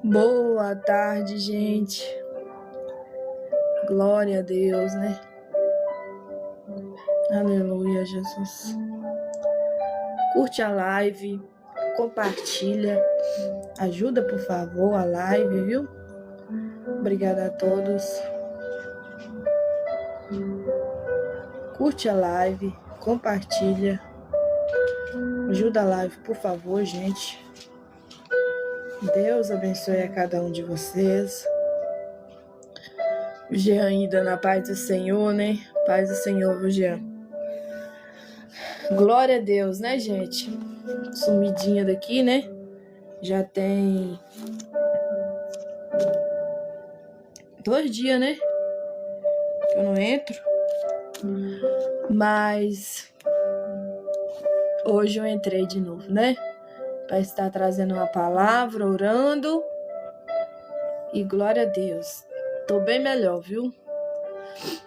Boa tarde, gente. Glória a Deus, né? Aleluia, Jesus. Curte a live, compartilha, ajuda, por favor, a live, viu? Obrigada a todos. Curte a live, compartilha, ajuda a live, por favor, gente. Deus abençoe a cada um de vocês. O Jean ainda na paz do Senhor, né? Paz do Senhor, viu, Jean? Glória a Deus, né, gente? Sumidinha daqui, né? Já tem 2 dias, né? Que eu não entro. Mas hoje eu entrei de novo, né? Para estar trazendo uma palavra, orando. E glória a Deus. Tô bem melhor, viu?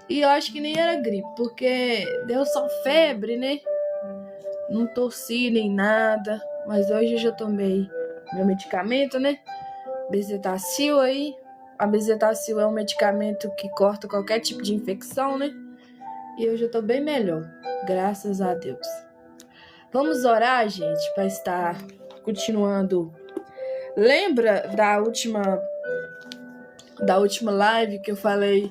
E eu acho que nem era gripe, porque deu só febre, né? Não tossi nem nada. Mas hoje eu já tomei meu medicamento, né? Bezetacil aí. A bezetacil é um medicamento que corta qualquer tipo de infecção, né? E eu já tô bem melhor, graças a Deus. Vamos orar, gente, para estar continuando. Lembra da última live que eu falei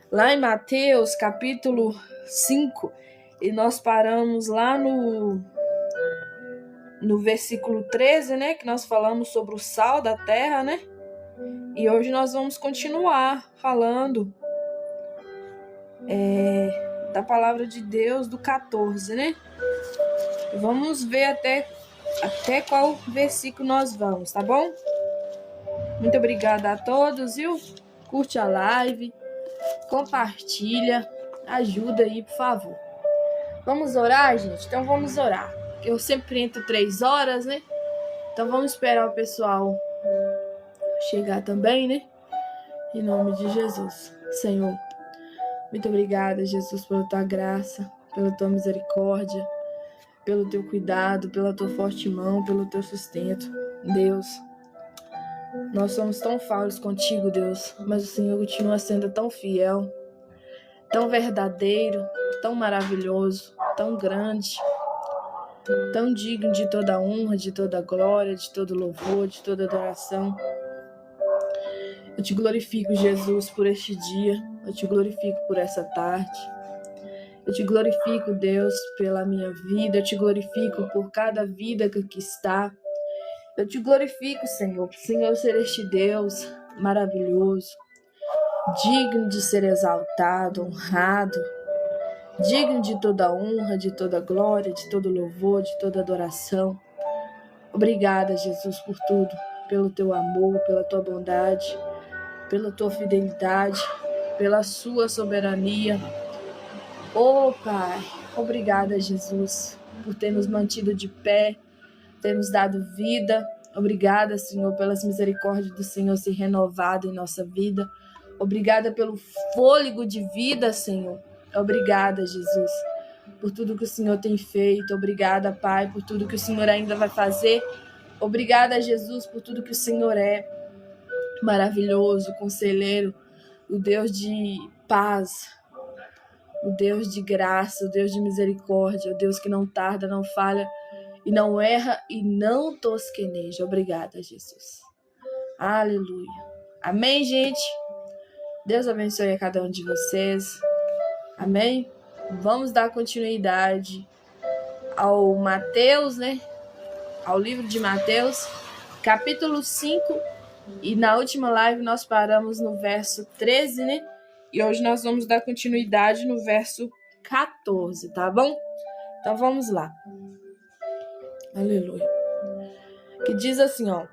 lá em Mateus, capítulo 5, e nós paramos lá no versículo 13, né, que nós falamos sobre o sal da terra, né? E hoje nós vamos continuar falando da palavra de Deus do 14, né? Vamos ver até qual versículo nós vamos, tá bom? Muito obrigada a todos, viu? Curte a live, compartilha, ajuda aí, por favor. Vamos orar, gente? Então vamos orar. Eu sempre entro 3 horas, né? Então vamos esperar o pessoal chegar também, né? Em nome de Jesus. Senhor, muito obrigada, Jesus, pela tua graça, pela tua misericórdia, pelo teu cuidado, pela tua forte mão, pelo teu sustento. Deus, nós somos tão falhos contigo, Deus, mas o Senhor continua sendo tão fiel, tão verdadeiro, tão maravilhoso, tão grande, tão digno de toda honra, de toda glória, de todo louvor, de toda adoração. Eu te glorifico, Jesus, por este dia. Eu te glorifico por essa tarde. Eu te glorifico, Deus, pela minha vida. Eu te glorifico por cada vida que aqui está. Eu te glorifico, Senhor, por Senhor ser este Deus maravilhoso, digno de ser exaltado, honrado, digno de toda honra, de toda glória, de todo louvor, de toda adoração. Obrigada, Jesus, por tudo, pelo teu amor, pela tua bondade, pela tua fidelidade, pela sua soberania. Oh, Pai, obrigada, Jesus, por ter nos mantido de pé, ter nos dado vida. Obrigada, Senhor, pelas misericórdias do Senhor se renovado em nossa vida. Obrigada pelo fôlego de vida, Senhor. Obrigada, Jesus, por tudo que o Senhor tem feito. Obrigada, Pai, por tudo que o Senhor ainda vai fazer. Obrigada, Jesus, por tudo que o Senhor é. Maravilhoso, conselheiro, o Deus de paz, o Deus de graça, o Deus de misericórdia, o Deus que não tarda, não falha e não erra e não tosqueneja. Obrigada, Jesus. Aleluia. Amém, gente? Deus abençoe a cada um de vocês. Amém? Vamos dar continuidade ao Mateus, né? Ao livro de Mateus, capítulo 5. E na última live nós paramos no verso 13, né? E hoje nós vamos dar continuidade no verso 14, tá bom? Então vamos lá. Aleluia. Que diz assim, ó: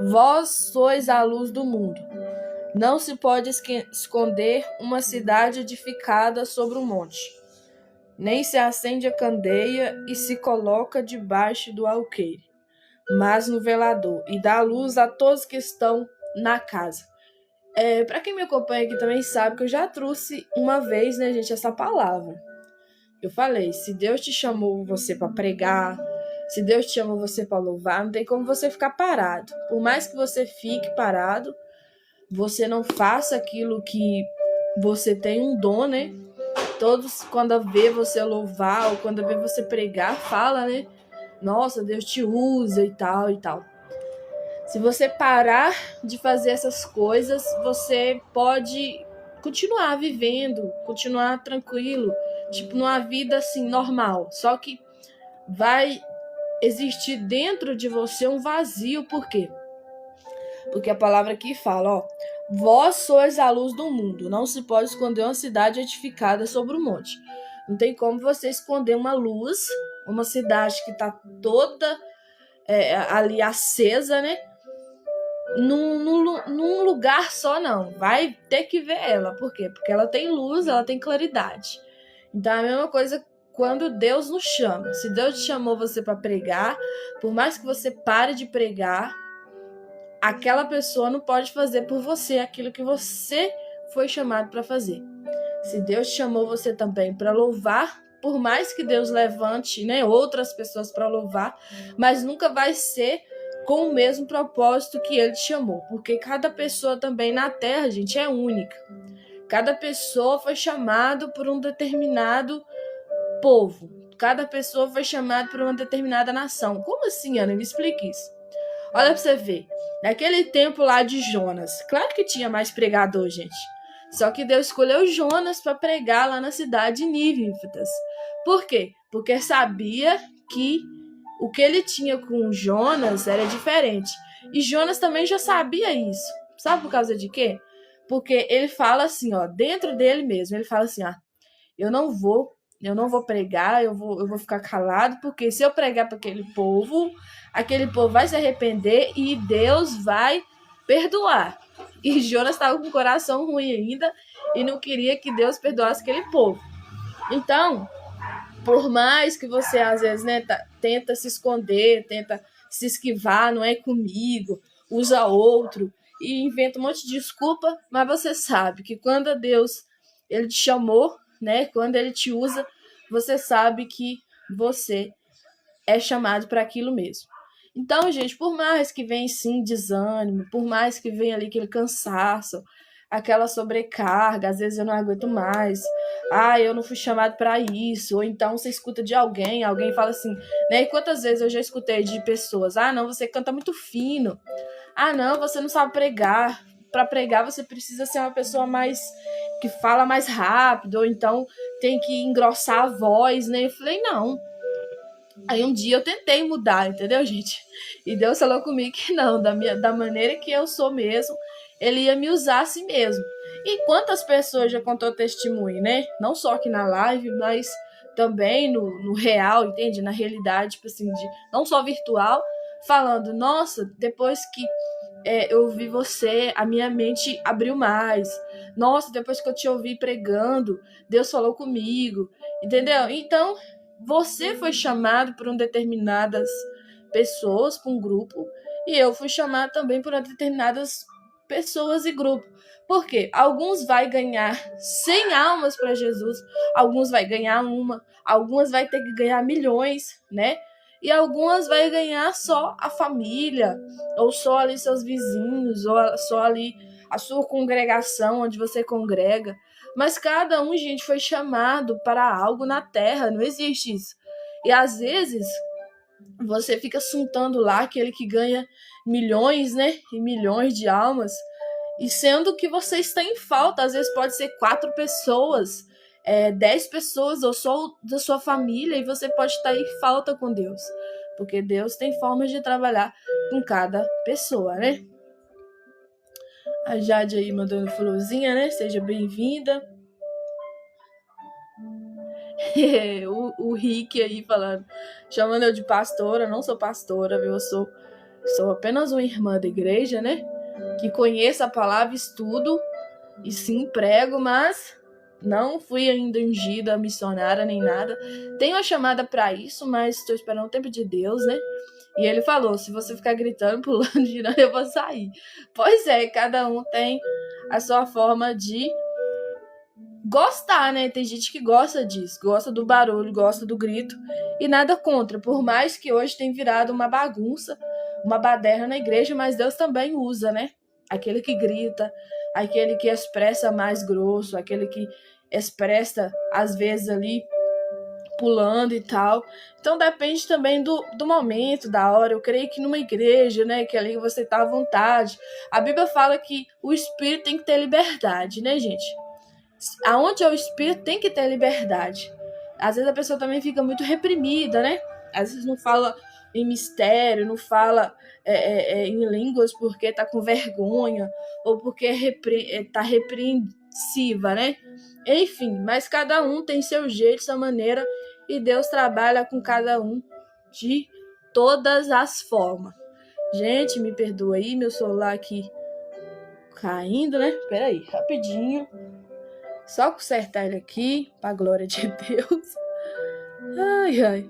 Vós sois a luz do mundo. Não se pode esconder uma cidade edificada sobre um monte. Nem se acende a candeia e se coloca debaixo do alqueire, mas no velador, e dá luz a todos que estão na casa. Para quem me acompanha aqui também sabe que eu já trouxe uma vez, né, gente, essa palavra. Eu falei, se Deus te chamou você para pregar, Se Deus te chamou você para louvar, não tem como você ficar parado. Por mais que você fique parado, você não faça aquilo que você tem um dom, né? Todos, quando vê você louvar ou quando vê você pregar, fala, né? Nossa, Deus te usa e tal e tal. Se você parar de fazer essas coisas, você pode continuar vivendo, continuar tranquilo, tipo numa vida assim normal. Só que vai existir dentro de você um vazio. Por quê? Porque a palavra aqui fala, ó, vós sois a luz do mundo, não se pode esconder uma cidade edificada sobre o monte. Não tem como você esconder uma luz, uma cidade que está toda ali acesa, né? Num lugar só, não. Vai ter que ver ela. Por quê? Porque ela tem luz, ela tem claridade. Então é a mesma coisa quando Deus nos chama. Se Deus te chamou você para pregar, por mais que você pare de pregar, aquela pessoa não pode fazer por você aquilo que você foi chamado para fazer. Se Deus chamou você também para louvar, por mais que Deus levante, né, outras pessoas para louvar, mas nunca vai ser com o mesmo propósito que Ele te chamou. Porque cada pessoa também na Terra, gente, é única. Cada pessoa foi chamado por um determinado povo. Cada pessoa foi chamada por uma determinada nação. Como assim, Ana? Me explique isso. Olha pra você ver. Naquele tempo lá de Jonas, claro que tinha mais pregador, gente. Só que Deus escolheu Jonas para pregar lá na cidade de Nínive. Por quê? Porque sabia que o que ele tinha com Jonas era diferente. E Jonas também já sabia isso. Sabe por causa de quê? Porque ele fala assim, ó, dentro dele mesmo, ele fala assim, eu não vou pregar, eu vou ficar calado, porque se eu pregar para aquele povo vai se arrepender e Deus vai perdoar. E Jonas estava com o coração ruim ainda e não queria que Deus perdoasse aquele povo. Então, por mais que você às vezes, né, tenta se esconder, tenta se esquivar, não é comigo, usa outro e inventa um monte de desculpa, mas você sabe que quando Deus ele te chamou, né, quando ele te usa, você sabe que você é chamado para aquilo mesmo. Então, gente, por mais que venha sim desânimo, por mais que venha ali aquele cansaço, aquela sobrecarga, às vezes eu não aguento mais, eu não fui chamado para isso, ou então você escuta de alguém fala assim, né? E quantas vezes eu já escutei de pessoas, não, você canta muito fino, não, você não sabe pregar, para pregar você precisa ser uma pessoa mais que fala mais rápido, ou então tem que engrossar a voz, né? Eu falei, não. Aí um dia eu tentei mudar, entendeu, gente? E Deus falou comigo que não, da maneira que eu sou mesmo, Ele ia me usar assim mesmo. E quantas pessoas já contou testemunho, né? Não só aqui na live, mas também no real, entende? Na realidade, tipo assim, não só virtual, falando, nossa, depois que eu vi você, a minha mente abriu mais. Nossa, depois que eu te ouvi pregando, Deus falou comigo, entendeu? Então, você foi chamado por determinadas pessoas, por um grupo, e eu fui chamado também por determinadas pessoas e grupo. Por quê? Alguns vai ganhar 100 almas para Jesus, alguns vai ganhar uma, algumas vai ter que ganhar milhões, né? E algumas vai ganhar só a família, ou só ali seus vizinhos, ou só ali a sua congregação onde você congrega. Mas cada um, gente, foi chamado para algo na terra, não existe isso. E às vezes você fica suntando lá aquele que ganha milhões, né? E milhões de almas. E sendo que você está em falta, às vezes pode ser 4 pessoas, 10 pessoas, ou só da sua família, e você pode estar em falta com Deus. Porque Deus tem formas de trabalhar com cada pessoa, né? A Jade aí mandando florzinha, né? Seja bem-vinda. o Rick aí falando, chamando eu de pastora. Não sou pastora, viu? Eu sou apenas uma irmã da igreja, né? Que conheço a palavra, estudo e sim prego, mas não fui ainda ungida, missionária nem nada. Tenho a chamada para isso, mas estou esperando o tempo de Deus, né? E ele falou, se você ficar gritando, pulando, girando, eu vou sair. Pois é, cada um tem a sua forma de gostar, né? Tem gente que gosta disso, gosta do barulho, gosta do grito, e nada contra, por mais que hoje tenha virado uma bagunça, uma baderna na igreja, mas Deus também usa, né? Aquele que grita, aquele que expressa mais grosso, aquele que expressa, às vezes, ali, pulando e tal. Então depende também do momento, da hora. Eu creio que numa igreja, né, que ali você tá à vontade. A Bíblia fala que o espírito tem que ter liberdade, né, gente? Aonde é o espírito tem que ter liberdade. Às vezes a pessoa também fica muito reprimida, né? Às vezes não fala em mistério, não fala em línguas porque tá com vergonha ou porque tá repreensiva, né? Enfim, mas cada um tem seu jeito, sua maneira, e Deus trabalha com cada um de todas as formas. Gente, me perdoa aí, meu celular aqui caindo, né? Peraí, rapidinho. Só consertar ele aqui, pra glória de Deus. Ai, ai.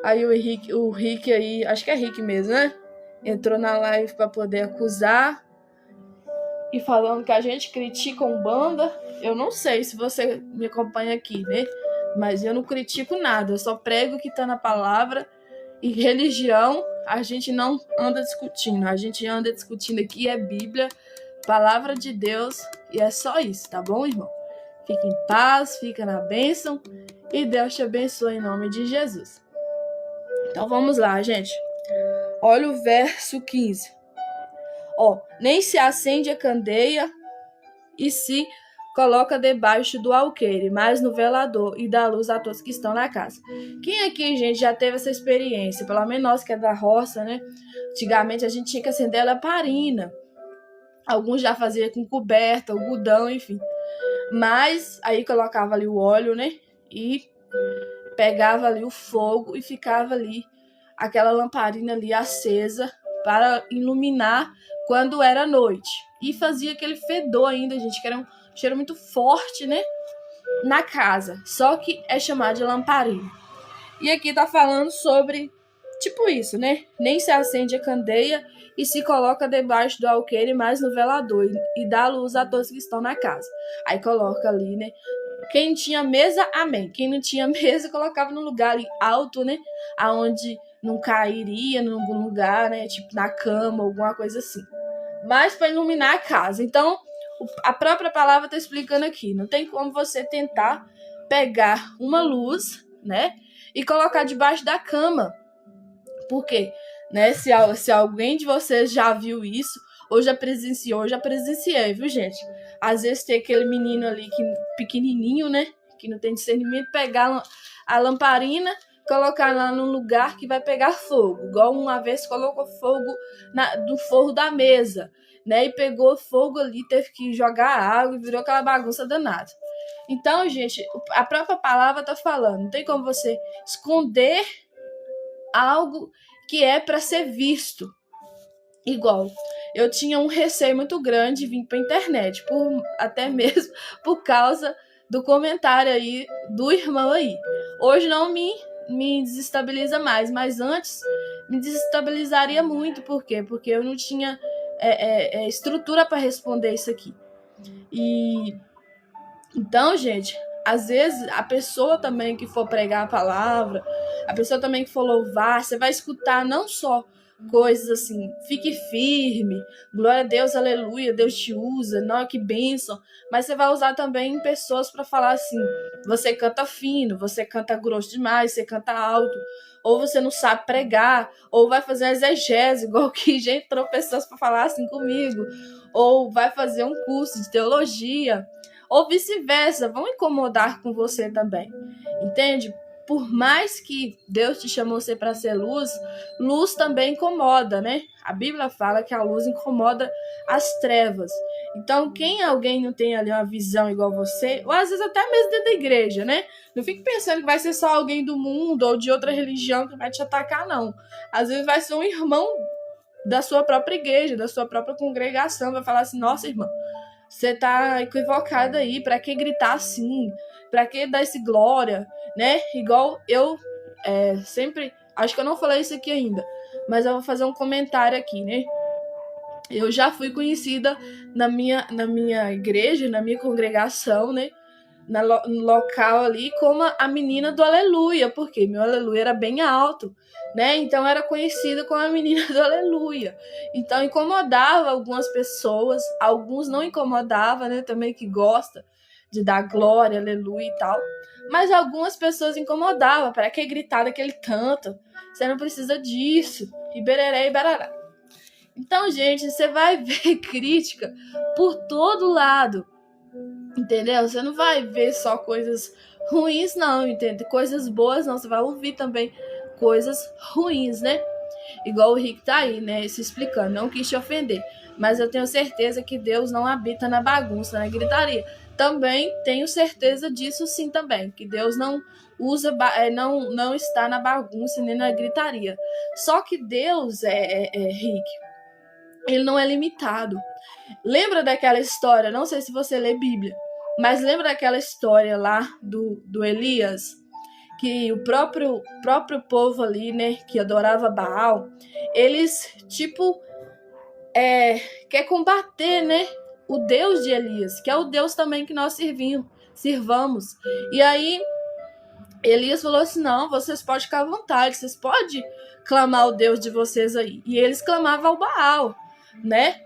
Aí o Rick aí, acho que é Rick mesmo, né? Entrou na live pra poder acusar. E falando que a gente critica Umbanda. Eu não sei se você me acompanha aqui, né? Mas eu não critico nada. Eu só prego o que tá na palavra. E religião, a gente não anda discutindo. A gente anda discutindo aqui é Bíblia, palavra de Deus. E é só isso, tá bom, irmão? Fica em paz, fica na bênção. E Deus te abençoe em nome de Jesus. Então vamos lá, gente. Olha o verso 15. Nem se acende a candeia e se coloca debaixo do alqueire, mas no velador, e dá luz a todos que estão na casa. Quem aqui, gente, já teve essa experiência? Pelo menos nós que é da roça, né? Antigamente a gente tinha que acender a lamparina. Alguns já faziam com coberta, algodão, enfim. Mas aí colocava ali o óleo, né? E pegava ali o fogo e ficava ali aquela lamparina ali acesa para iluminar quando era noite. E fazia aquele fedor ainda, gente, que era um cheiro muito forte, né? Na casa. Só que é chamado de lamparina. E aqui tá falando sobre, tipo isso, né? Nem se acende a candeia e se coloca debaixo do alqueire, mas no velador, e dá luz a todos que estão na casa. Aí coloca ali, né? Quem tinha mesa, amém. Quem não tinha mesa, colocava no lugar ali alto, né? Aonde não cairia em algum lugar, né? Tipo na cama, alguma coisa assim. Mas para iluminar a casa. Então, a própria palavra está explicando aqui. Não tem como você tentar pegar uma luz, né? E colocar debaixo da cama. Por quê? Né? Se alguém de vocês já viu isso, ou já presenciou, eu já presenciei, viu, gente? Às vezes tem aquele menino ali pequenininho, né? Que não tem discernimento, pegar a lamparina, colocar lá num lugar que vai pegar fogo. Igual uma vez colocou fogo do forro da mesa, né? E pegou fogo ali, teve que jogar água e virou aquela bagunça danada. Então, gente, a própria palavra tá falando. Não tem como você esconder algo que é para ser visto. Igual, eu tinha um receio muito grande de vir para a internet, até mesmo por causa do comentário aí do irmão aí. Hoje não me desestabiliza mais, mas antes me desestabilizaria muito. Por quê? Porque eu não tinha estrutura para responder isso aqui. E então, gente, às vezes a pessoa também que for pregar a palavra, a pessoa também que for louvar, você vai escutar não só coisas assim, fique firme, glória a Deus, aleluia, Deus te usa, não, que bênção, mas você vai usar também pessoas para falar assim, você canta fino, você canta grosso demais, você canta alto, ou você não sabe pregar, ou vai fazer exegese, igual que já entrou pessoas para falar assim comigo, ou vai fazer um curso de teologia, ou vice-versa, vão incomodar com você também, entende? Por mais que Deus te chamou você para ser luz, luz também incomoda, né? A Bíblia fala que a luz incomoda as trevas. Então, alguém não tem ali uma visão igual você, ou às vezes até mesmo dentro da igreja, né? Não fique pensando que vai ser só alguém do mundo ou de outra religião que vai te atacar, não. Às vezes vai ser um irmão da sua própria igreja, da sua própria congregação, vai falar assim, nossa, irmã, você tá equivocada aí, pra que gritar assim? Pra que dar esse glória, né? Igual eu sempre, acho que eu não falei isso aqui ainda, mas eu vou fazer um comentário aqui, né? Eu já fui conhecida na minha igreja, na minha congregação, né? no local ali como a menina do aleluia, porque meu aleluia era bem alto, né? Então era conhecida como a menina do aleluia. Então incomodava algumas pessoas, alguns não incomodava, né? Também que gosta de dar glória, aleluia e tal. Mas algumas pessoas incomodavam. Para que gritar daquele tanto? Você não precisa disso. E bereré e barará. Então, gente, você vai ver crítica por todo lado. Entendeu? Você não vai ver só coisas ruins, não, entende? Coisas boas, não. Você vai ouvir também coisas ruins, né? Igual o Rick tá aí, né? Se explicando. Não quis te ofender. Mas eu tenho certeza que Deus não habita na bagunça, na gritaria. Também tenho certeza disso sim também. Que Deus não usa, não está na bagunça nem na gritaria. Só que Deus, Rick, ele não é limitado. Lembra daquela história, não sei se você lê Bíblia, mas lembra daquela história lá do Elias, que o próprio povo ali, né, que adorava Baal, eles, quer combater, né, o Deus de Elias, que é o Deus também que nós sirvamos. E aí, Elias falou assim, não, vocês podem ficar à vontade, vocês podem clamar o Deus de vocês aí. E eles clamavam ao Baal, né,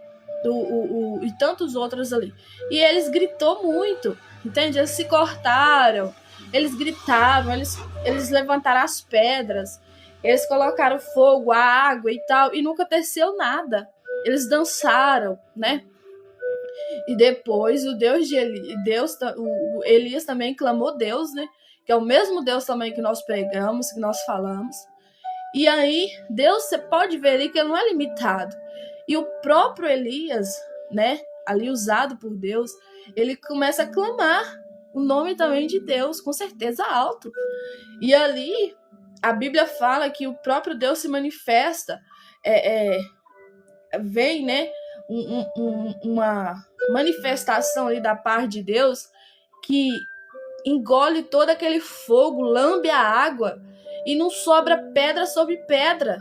e tantos outros ali. E eles gritou muito, entende? Eles se cortaram, eles gritaram, eles levantaram as pedras, eles colocaram fogo, a água e tal, e nunca aconteceu nada. Eles dançaram, né? E depois o Deus de o Elias também clamou Deus, né? Que é o mesmo Deus também que nós pregamos, que nós falamos. E aí, Deus, você pode ver ali que ele não é limitado. E o próprio Elias, né, ali usado por Deus, ele começa a clamar o nome também de Deus, com certeza alto. E ali, a Bíblia fala que o próprio Deus se manifesta, vem, né, uma manifestação ali da parte de Deus que engole todo aquele fogo, lambe a água e não sobra pedra sobre pedra.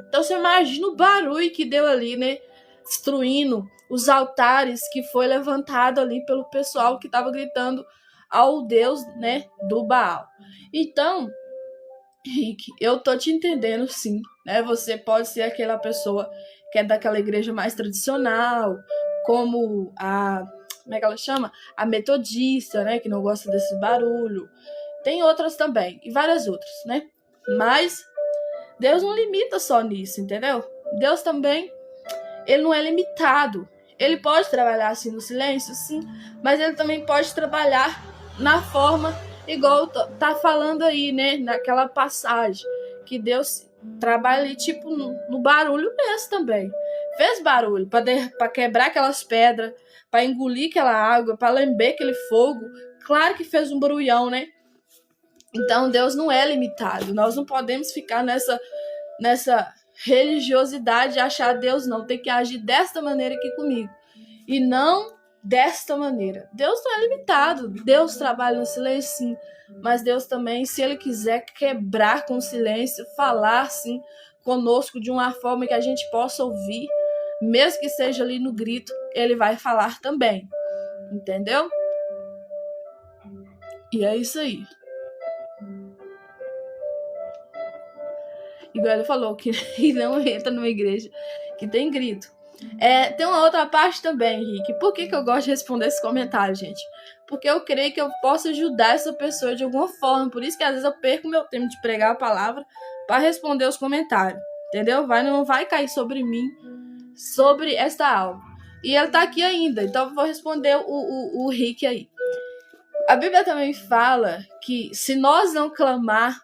Então você imagina o barulho que deu ali, né? Destruindo os altares que foi levantado ali pelo pessoal que estava gritando ao Deus, né, do Baal. Então, Rick, eu tô te entendendo sim, né? Você pode ser aquela pessoa que é daquela igreja mais tradicional, como como é que ela chama? A metodista, né, que não gosta desse barulho. Tem outras também, e várias outras, né? Mas Deus não limita só nisso, entendeu? Deus também, ele não é limitado. Ele pode trabalhar assim no silêncio, sim, mas ele também pode trabalhar na forma, igual tá falando aí, né? Naquela passagem, que Deus trabalha ali, tipo, no barulho mesmo também. Fez barulho para quebrar aquelas pedras, para engolir aquela água, para lamber aquele fogo. Claro que fez um barulhão, né? Então Deus não é limitado. Nós não podemos ficar nessa religiosidade de achar Deus não. Tem que agir desta maneira aqui comigo. E não desta maneira. Deus não é limitado. Deus trabalha no silêncio, sim. Mas Deus também, se Ele quiser quebrar com o silêncio, falar, sim, conosco de uma forma que a gente possa ouvir, mesmo que seja ali no grito, Ele vai falar também. Entendeu? E é isso aí. Igual ele falou, que não entra numa igreja que tem grito. Tem uma outra parte também, Henrique. Por que eu gosto de responder esse comentário, gente? Porque eu creio que eu posso ajudar essa pessoa de alguma forma. Por isso que às vezes eu perco meu tempo de pregar a palavra para responder os comentários. Entendeu? Não vai cair sobre mim, sobre esta aula. E ele tá aqui ainda, então eu vou responder o Rick aí. A Bíblia também fala que se nós não clamar,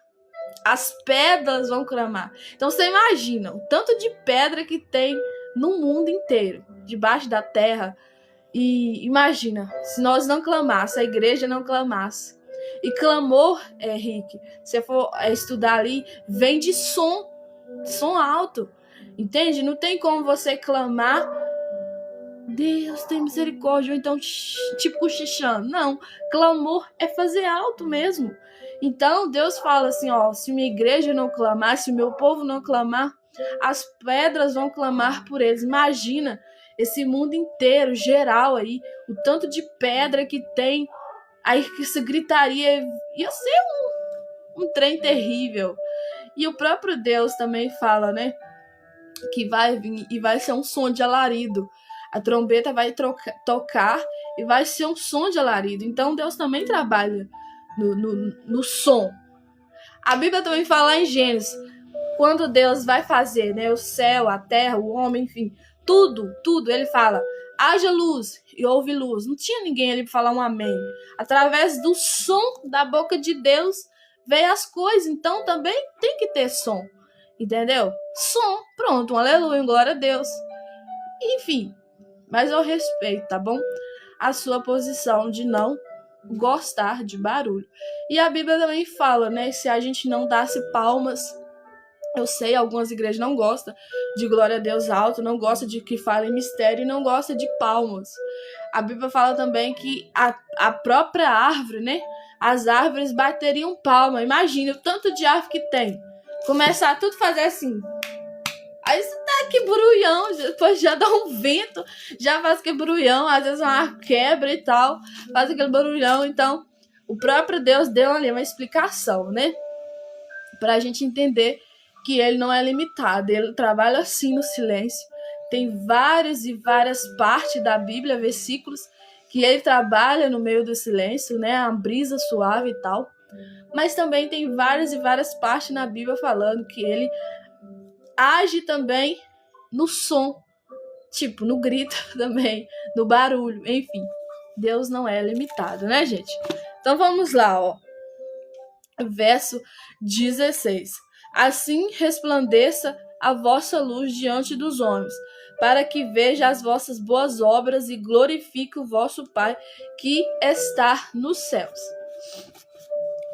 as pedras vão clamar. Então você imagina o tanto de pedra que tem no mundo inteiro, debaixo da terra. E imagina, se nós não clamássemos, a igreja não clamasse. E clamor, Rick, se você for estudar ali, vem de som alto. Entende? Não tem como você clamar, Deus tem misericórdia, ou então tipo cochichando. Não, clamor é fazer alto mesmo. Então Deus fala assim, ó, se minha igreja não clamar, se o meu povo não clamar, as pedras vão clamar por eles. Imagina esse mundo inteiro, geral aí, o tanto de pedra que tem Aí que essa gritaria ia ser um trem terrível. E o próprio Deus também fala, né? Que vai vir e vai ser um som de alarido. A trombeta vai tocar e vai ser um som de alarido. Então Deus também trabalha no som. A Bíblia também fala em Gênesis, quando Deus vai fazer, né, o céu, a terra, o homem, enfim, tudo, ele fala, haja luz e houve luz. Não tinha ninguém ali para falar um amém. Através do som da boca de Deus veio as coisas, então também tem que ter som, entendeu? Som, pronto, um aleluia, um glória a Deus. Enfim, mas eu respeito, tá bom? A sua posição de não gostar de barulho. E a Bíblia também fala, né, se a gente não desse palmas. Eu sei, algumas igrejas não gostam de glória a Deus alto, não gostam de que fale em mistério e não gostam de palmas. A Bíblia fala também que a própria árvore, né? As árvores bateriam palma. Imagina o tanto de árvore que tem. Começar a tudo fazer assim. Aí você tá aqui brulhão, depois já dá um vento, já faz aquele brulhão, às vezes uma árvore quebra e tal, faz aquele barulhão. Então, o próprio Deus deu ali uma explicação, né? Pra gente entender que ele não é limitado, ele trabalha assim no silêncio. Tem várias e várias partes da Bíblia, versículos, que ele trabalha no meio do silêncio, né? A brisa suave e tal. Mas também tem várias e várias partes na Bíblia falando que ele age também no som, tipo, no grito também, no barulho, enfim. Deus não é limitado, né, gente? Então vamos lá, ó. Verso 16. Assim resplandeça a vossa luz diante dos homens, para que veja as vossas boas obras e glorifique o vosso Pai que está nos céus.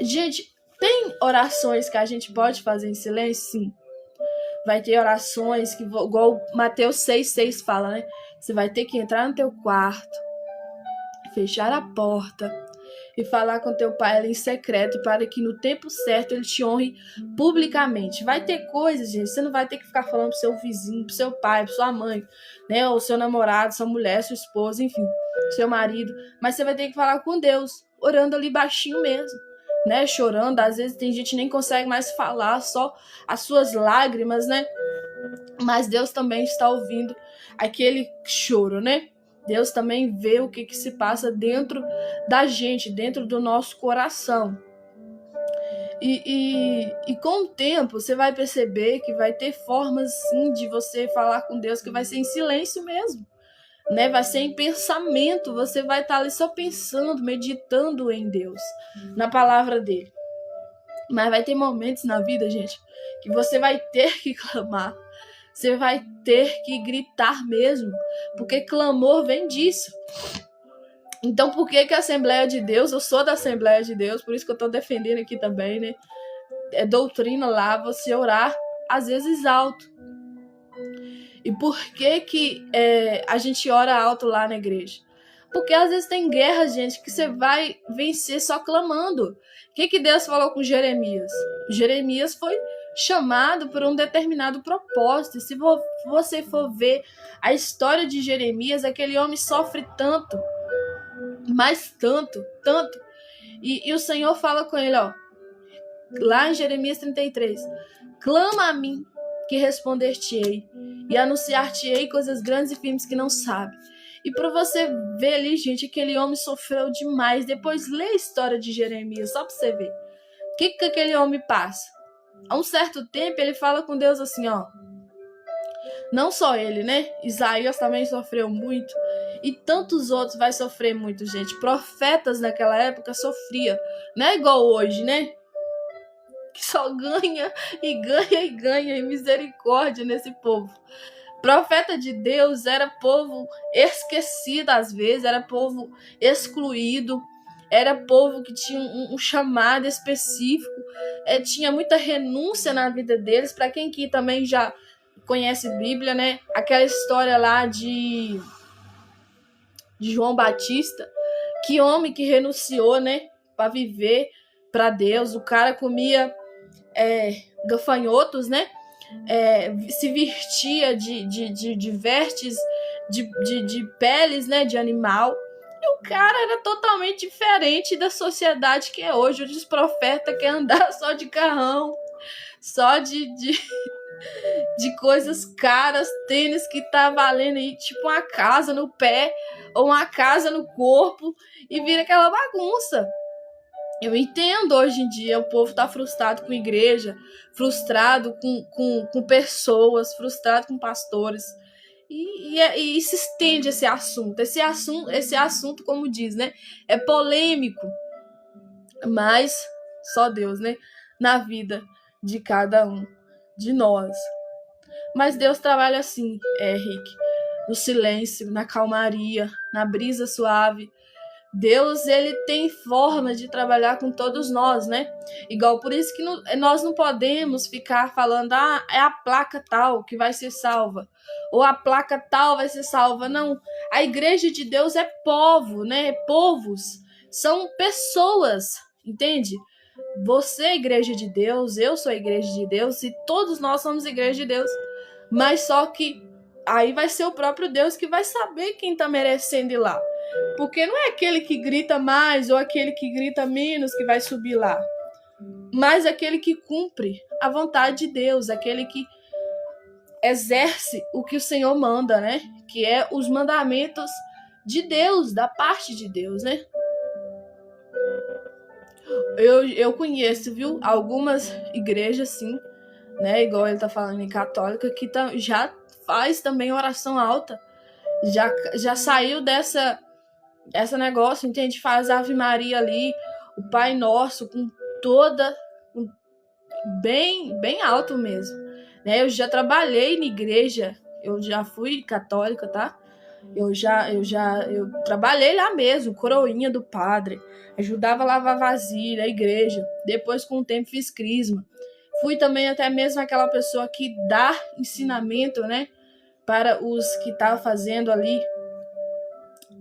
Gente, tem orações que a gente pode fazer em silêncio? Sim. Vai ter orações que, igual Mateus 6,6 fala, né? Você vai ter que entrar no teu quarto, fechar a porta e falar com teu pai ali em secreto, para que no tempo certo ele te honre publicamente. Vai ter coisas, gente, você não vai ter que ficar falando pro seu vizinho, pro seu pai, pra sua mãe, né? Ou seu namorado, sua mulher, sua esposa, enfim, seu marido. Mas você vai ter que falar com Deus, orando ali baixinho mesmo, né? Chorando. Às vezes tem gente que nem consegue mais falar, só as suas lágrimas, né? Mas Deus também está ouvindo aquele choro, né? Deus também vê o que se passa dentro da gente, dentro do nosso coração. E com o tempo, você vai perceber que vai ter formas, sim, de você falar com Deus que vai ser em silêncio mesmo, né? Vai ser em pensamento, você vai estar ali só pensando, meditando em Deus, na palavra dele. Mas vai ter momentos na vida, gente, que você vai ter que clamar. Você vai ter que gritar mesmo, porque clamor vem disso. Então, por que a Assembleia de Deus, eu sou da Assembleia de Deus, por isso que eu estou defendendo aqui também, né? É doutrina lá, você orar, às vezes alto. E por que a gente ora alto lá na igreja? Porque às vezes tem guerra, gente, que você vai vencer só clamando. O que Deus falou com Jeremias? Jeremias foi chamado por um determinado propósito. E se você for ver a história de Jeremias, aquele homem sofre tanto, mas tanto. E o Senhor fala com ele, ó, lá em Jeremias 33, clama a mim, que responder-te-ei, e anunciar-te-ei coisas grandes e firmes que não sabe. E para você ver ali, gente, aquele homem sofreu demais. Depois lê a história de Jeremias, só para você ver. O que aquele homem passa? Há um certo tempo ele fala com Deus assim, ó. Não só ele, né? Isaías também sofreu muito. E tantos outros vai sofrer muito, gente. Profetas naquela época sofriam. Não é igual hoje, né? Que só ganha e misericórdia nesse povo. Profeta de Deus era povo esquecido às vezes, era povo excluído, era povo que tinha um chamado específico, tinha muita renúncia na vida deles. Para quem aqui também já conhece Bíblia, né? Aquela história lá de João Batista, que homem que renunciou, né? Para viver para Deus. O cara comia gafanhotos, né? Se vestia de vestes de peles, né, de animal. O cara era totalmente diferente da sociedade que é hoje. O desprofeta quer andar só de carrão, só de coisas caras, tênis que tá valendo aí tipo uma casa no pé ou uma casa no corpo, e vira aquela bagunça. Eu entendo hoje em dia, o povo tá frustrado com igreja, frustrado com pessoas, frustrado com pastores. E se estende esse assunto. Esse assunto, como diz, né? É polêmico. Mas só Deus, né? Na vida de cada um de nós. Mas Deus trabalha assim, Rick. No silêncio, na calmaria, na brisa suave. Deus, ele tem forma de trabalhar com todos nós, né? Igual, por isso que nós não podemos ficar falando, é a placa tal que vai ser salva, ou a placa tal vai ser salva. Não, a igreja de Deus é povo, né? Povos, são pessoas, entende? Você é a igreja de Deus, eu sou a igreja de Deus, e todos nós somos a igreja de Deus. Mas só que aí vai ser o próprio Deus que vai saber quem tá merecendo ir lá. Porque não é aquele que grita mais ou aquele que grita menos que vai subir lá. Mas aquele que cumpre a vontade de Deus, aquele que exerce o que o Senhor manda, né? Que é os mandamentos de Deus, da parte de Deus, né? Eu conheço, viu? Algumas igrejas, sim, né? Igual ele tá falando em católica, que já faz também oração alta. Já saiu dessa negócio, entende? Faz a Ave Maria ali, o Pai Nosso, com toda... bem alto mesmo, né? Eu já trabalhei na igreja, eu já fui católica, tá? Eu trabalhei lá mesmo, coroinha do padre, ajudava a lavar vasilha, a igreja. Depois, com o tempo, fiz crisma. Fui também até mesmo aquela pessoa que dá ensinamento, né? Para os que estavam fazendo ali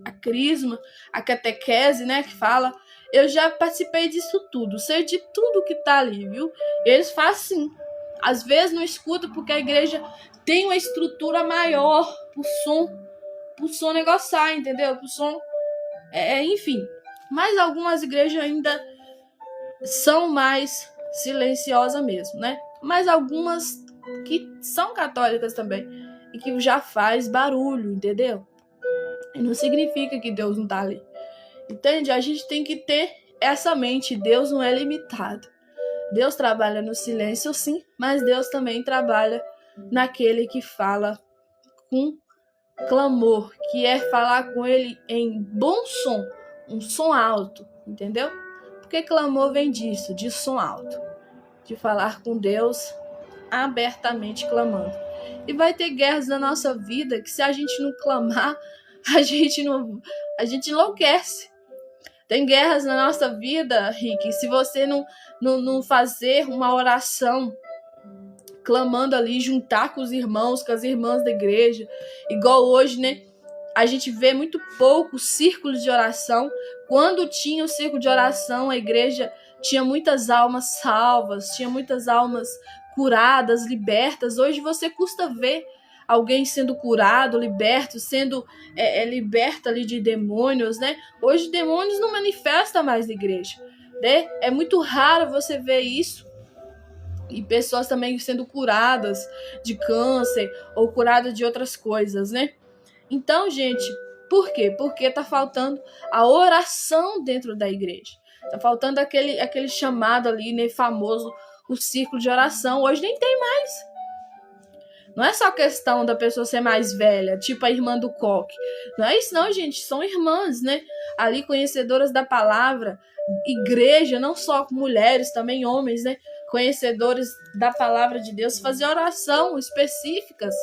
a crisma, a catequese, né? Que fala. Eu já participei disso tudo, sei de tudo que tá ali, viu? Eles fazem sim. Às vezes não escuta porque a igreja tem uma estrutura maior pro som negociar, entendeu? Pro som, enfim. Mas algumas igrejas ainda são mais silenciosas mesmo, né? Mas algumas que são católicas também e que já faz barulho, entendeu? E não significa que Deus não tá ali. Entende? A gente tem que ter essa mente. Deus não é limitado. Deus trabalha no silêncio, sim, mas Deus também trabalha naquele que fala com clamor, que é falar com ele em bom som, um som alto, entendeu? Porque clamor vem disso, de som alto, de falar com Deus abertamente clamando. E vai ter guerras na nossa vida que, se a gente não clamar, a gente enlouquece. Tem guerras na nossa vida, Rick, se você não fazer uma oração clamando ali, juntar com os irmãos, com as irmãs da igreja, igual hoje, né? A gente vê muito pouco círculos de oração. Quando tinha o círculo de oração, a igreja tinha muitas almas salvas, tinha muitas almas curadas, libertas. Hoje você custa ver alguém sendo curado, liberto, sendo liberto ali de demônios, né? Hoje demônios não manifestam mais na igreja, né? É muito raro você ver isso. E pessoas também sendo curadas de câncer ou curadas de outras coisas, né? Então, gente, por quê? Porque tá faltando a oração dentro da igreja. Tá faltando aquele chamado ali, né, famoso, o círculo de oração. Hoje nem tem mais. Não é só questão da pessoa ser mais velha, tipo a irmã do coque. Não é isso não, gente. São irmãs, né? Ali conhecedoras da palavra. Igreja, não só mulheres, também homens, né? Conhecedores da palavra de Deus. Fazer oração específicas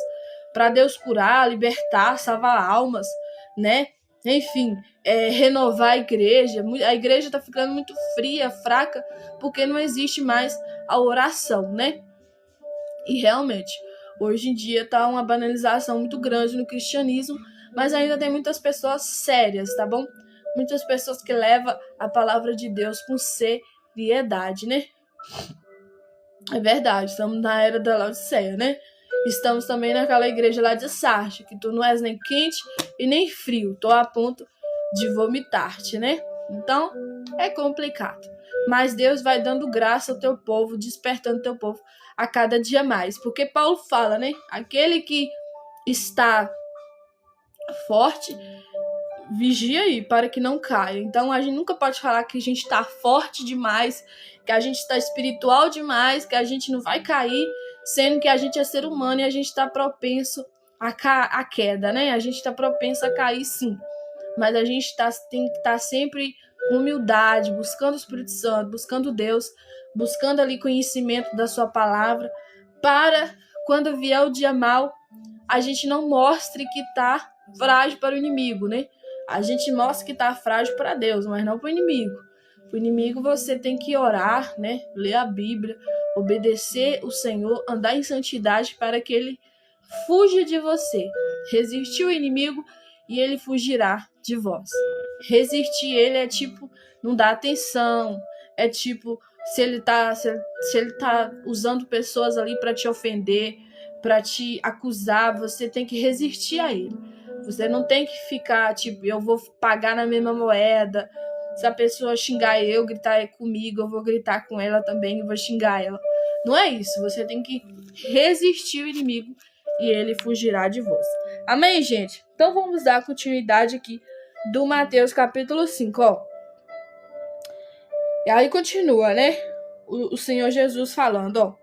para Deus curar, libertar, salvar almas, né? Enfim, renovar a igreja. A igreja está ficando muito fria, fraca, porque não existe mais a oração, né? E realmente, hoje em dia tá uma banalização muito grande no cristianismo, mas ainda tem muitas pessoas sérias, tá bom? Muitas pessoas que levam a palavra de Deus com seriedade, né? É verdade, estamos na era da Laodiceia, né? Estamos também naquela igreja lá de Sardes, que tu não és nem quente e nem frio. Tô a ponto de vomitar-te, né? Então, é complicado. Mas Deus vai dando graça ao teu povo, despertando o teu povo a cada dia mais. Porque Paulo fala, né? Aquele que está forte, vigia aí para que não caia. Então, a gente nunca pode falar que a gente está forte demais, que a gente está espiritual demais, que a gente não vai cair, sendo que a gente é ser humano e a gente está propenso à queda, né? A gente está propenso a cair, sim. Mas a gente tem que estar sempre com humildade, buscando o Espírito Santo, buscando Deus, buscando ali conhecimento da sua palavra, para quando vier o dia mau, a gente não mostre que está frágil para o inimigo, né? A gente mostra que está frágil para Deus, mas não para o inimigo. Para o inimigo você tem que orar, né? Ler a Bíblia, obedecer o Senhor, andar em santidade para que ele fuja de você. Resistir o inimigo e ele fugirá de vós. Resistir ele é tipo não dar atenção, é tipo se ele tá usando pessoas ali para te ofender, para te acusar, você tem que resistir a ele. Você não tem que ficar tipo, eu vou pagar na mesma moeda. Se a pessoa xingar eu, gritar comigo, eu vou gritar com ela também e vou xingar ela. Não é isso. Você tem que resistir o inimigo e ele fugirá de vós. Amém, gente? Então vamos dar continuidade aqui do Mateus capítulo 5, ó. E aí continua, né? O Senhor Jesus falando, ó.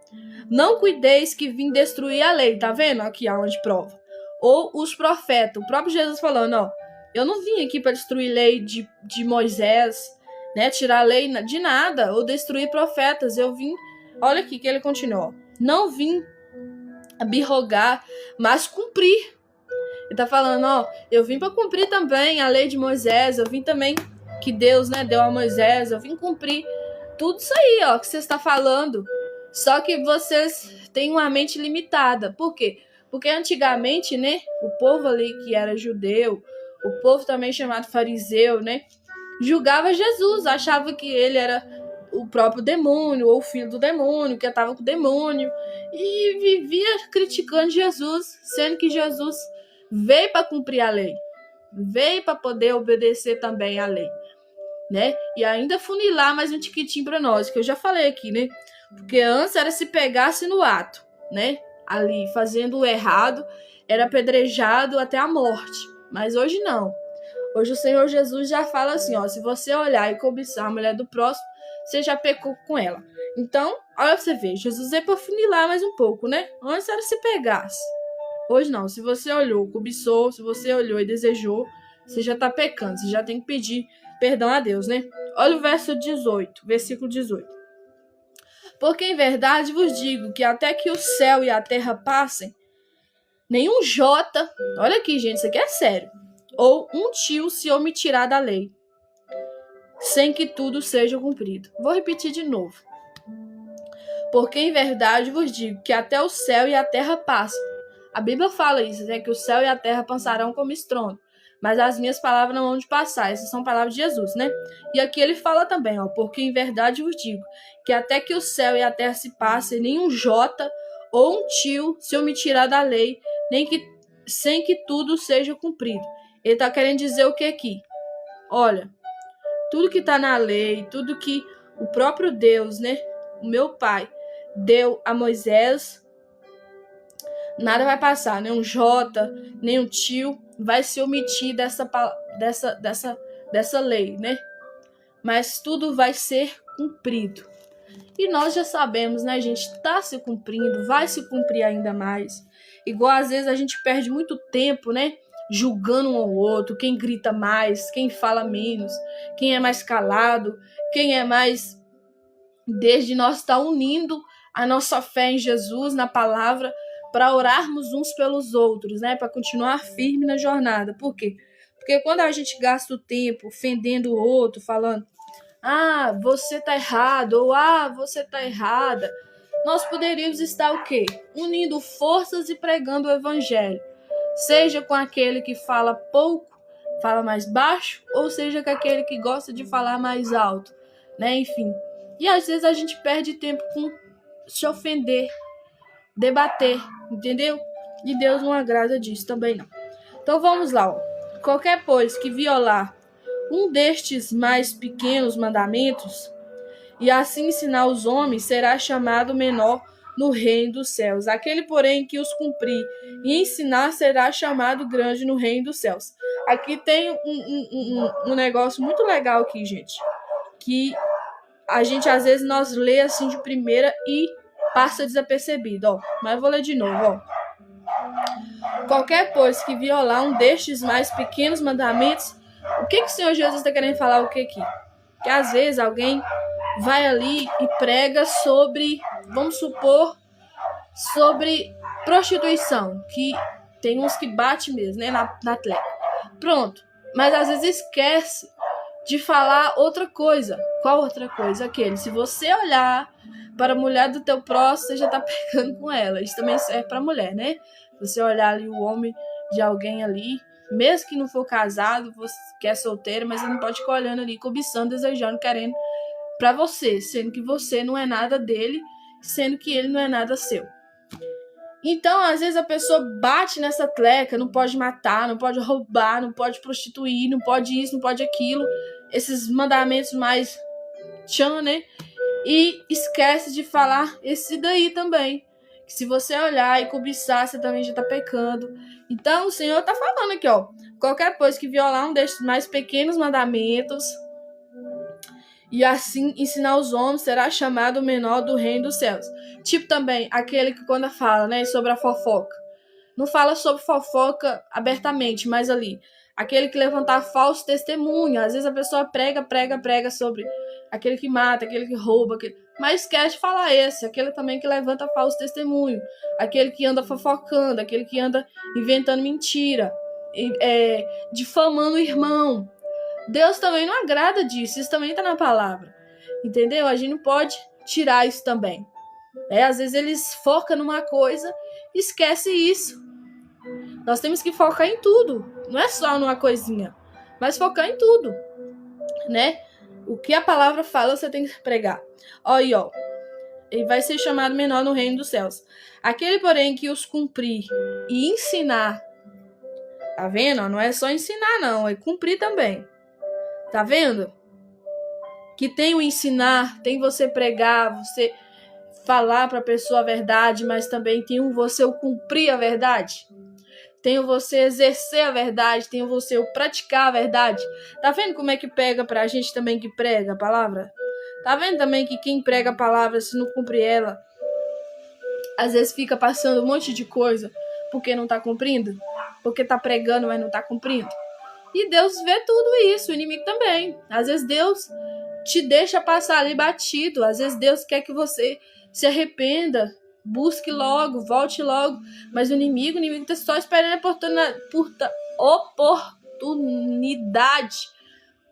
Não cuideis que vim destruir a lei, tá vendo? Aqui aonde prova. Ou os profetas. O próprio Jesus falando, ó. Eu não vim aqui para destruir lei de Moisés, né? Tirar a lei de nada, ou destruir profetas. Eu vim, olha aqui que ele continua. Não vim abrogar, mas cumprir. Ele tá falando, ó, eu vim para cumprir também a lei de Moisés, eu vim também, que Deus, né, deu a Moisés, eu vim cumprir tudo isso aí, ó, que você está falando. Só que vocês têm uma mente limitada. Por quê? Porque antigamente, né, o povo ali que era judeu, o povo também chamado fariseu, né, julgava Jesus, achava que ele era o próprio demônio, ou o filho do demônio, que estava com o demônio, e vivia criticando Jesus, sendo que Jesus veio para cumprir a lei, veio para poder obedecer também a lei, né? E ainda funilar mais um tiquitinho para nós, que eu já falei aqui, né? Porque antes era se pegasse no ato, né? Ali, fazendo o errado, era apedrejado até a morte. Mas hoje não. Hoje o Senhor Jesus já fala assim, ó, se você olhar e cobiçar a mulher do próximo, você já pecou com ela. Então, olha pra você ver, Jesus é para funilar mais um pouco, né? Antes era se pegasse. Hoje não, se você olhou, cobiçou, se você olhou e desejou, você já tá pecando, você já tem que pedir perdão a Deus, né? Olha o versículo 18. Porque em verdade vos digo que até que o céu e a terra passem, nenhum jota, olha aqui gente, isso aqui é sério, ou um tio se omitirá da lei, sem que tudo seja cumprido. Vou repetir de novo. Porque em verdade vos digo que até o céu e a terra passam. A Bíblia fala isso, né? Que o céu e a terra passarão como estrondo, mas as minhas palavras não vão de passar. Essas são palavras de Jesus, né? E aqui ele fala também, ó, porque em verdade vos digo que até que o céu e a terra se passem, nenhum jota ou um tio se omitirá da lei, sem que tudo seja cumprido. Ele está querendo dizer o que aqui? Olha, tudo que está na lei, tudo que o próprio Deus, né, o meu Pai, deu a Moisés, nada vai passar, nem um jota, nem um tio vai se omitir dessa lei, né? Mas tudo vai ser cumprido. E nós já sabemos, né, gente, está se cumprindo, vai se cumprir ainda mais. Igual às vezes a gente perde muito tempo, né, julgando um ao outro, quem grita mais, quem fala menos, quem é mais calado, quem é mais... Desde nós estar unindo a nossa fé em Jesus, na palavra, para orarmos uns pelos outros, né, para continuar firme na jornada. Por quê? Porque quando a gente gasta o tempo ofendendo o outro, falando, ah, você tá errado, ou ah, você tá errada, nós poderíamos estar o quê? Unindo forças e pregando o evangelho. Seja com aquele que fala pouco, fala mais baixo, ou seja com aquele que gosta de falar mais alto, né? Enfim. E às vezes a gente perde tempo com se ofender, debater, entendeu? E Deus não agrada disso também não. Então vamos lá, ó. Qualquer pois que violar um destes mais pequenos mandamentos, e assim ensinar os homens, será chamado menor no reino dos céus. Aquele, porém, que os cumprir e ensinar, será chamado grande no reino dos céus. Aqui tem um negócio muito legal aqui, gente, que a gente, às vezes, nós lê assim de primeira e passa desapercebido, ó. Mas eu vou ler de novo, ó. Qualquer, pois, que violar um destes mais pequenos mandamentos, o que o Senhor Jesus está querendo falar o que aqui? Que às vezes alguém vai ali e prega sobre, vamos supor, sobre prostituição, que tem uns que bate mesmo, né, na atleta. Pronto. Mas às vezes esquece de falar outra coisa. Qual outra coisa? Aquele. Se você olhar para a mulher do teu próximo, você já está pegando com ela. Isso também serve para a mulher, né? Você olhar ali o homem de alguém ali, mesmo que não for casado, você que é solteiro, mas você não pode ficar olhando ali, cobiçando, desejando, querendo para você, sendo que você não é nada dele, sendo que ele não é nada seu. Então, às vezes a pessoa bate nessa tleca, não pode matar, não pode roubar, não pode prostituir, não pode isso, não pode aquilo, esses mandamentos mais tchan, né? E esquece de falar esse daí também, que se você olhar e cobiçar, você também já tá pecando. Então, o Senhor tá falando aqui, ó, qualquer coisa que violar um desses mais pequenos mandamentos e assim ensinar os homens, será chamado menor do reino dos céus. Tipo também, aquele que quando fala, né, sobre a fofoca. Não fala sobre fofoca abertamente, mas ali. Aquele que levantar falso testemunho. Às vezes a pessoa prega sobre aquele que mata, aquele que rouba, mas esquece de falar esse. Aquele também que levanta falso testemunho. Aquele que anda fofocando, aquele que anda inventando mentira, difamando o irmão. Deus também não agrada disso, isso também está na palavra, entendeu? A gente não pode tirar isso também. Às vezes eles focam numa coisa e esquece isso. Nós temos que focar em tudo, não é só numa coisinha, mas focar em tudo, né? O que a palavra fala, você tem que pregar. Aí, ó, ele vai ser chamado menor no reino dos céus. Aquele, porém, que os cumprir e ensinar, tá vendo? Não é só ensinar, não, é cumprir também. Tá vendo? Que tem o ensinar, tem você pregar, você falar para a pessoa a verdade, mas também tem você o cumprir a verdade. Tem o você exercer a verdade, tem o você o praticar a verdade. Tá vendo como é que pega pra gente também que prega a palavra? Tá vendo também que quem prega a palavra, se não cumprir ela, às vezes fica passando um monte de coisa porque não tá cumprindo? Porque tá pregando, mas não tá cumprindo? E Deus vê tudo isso, o inimigo também. Às vezes Deus te deixa passar ali batido. Às vezes Deus quer que você se arrependa, busque logo, volte logo. Mas o inimigo está só esperando a oportunidade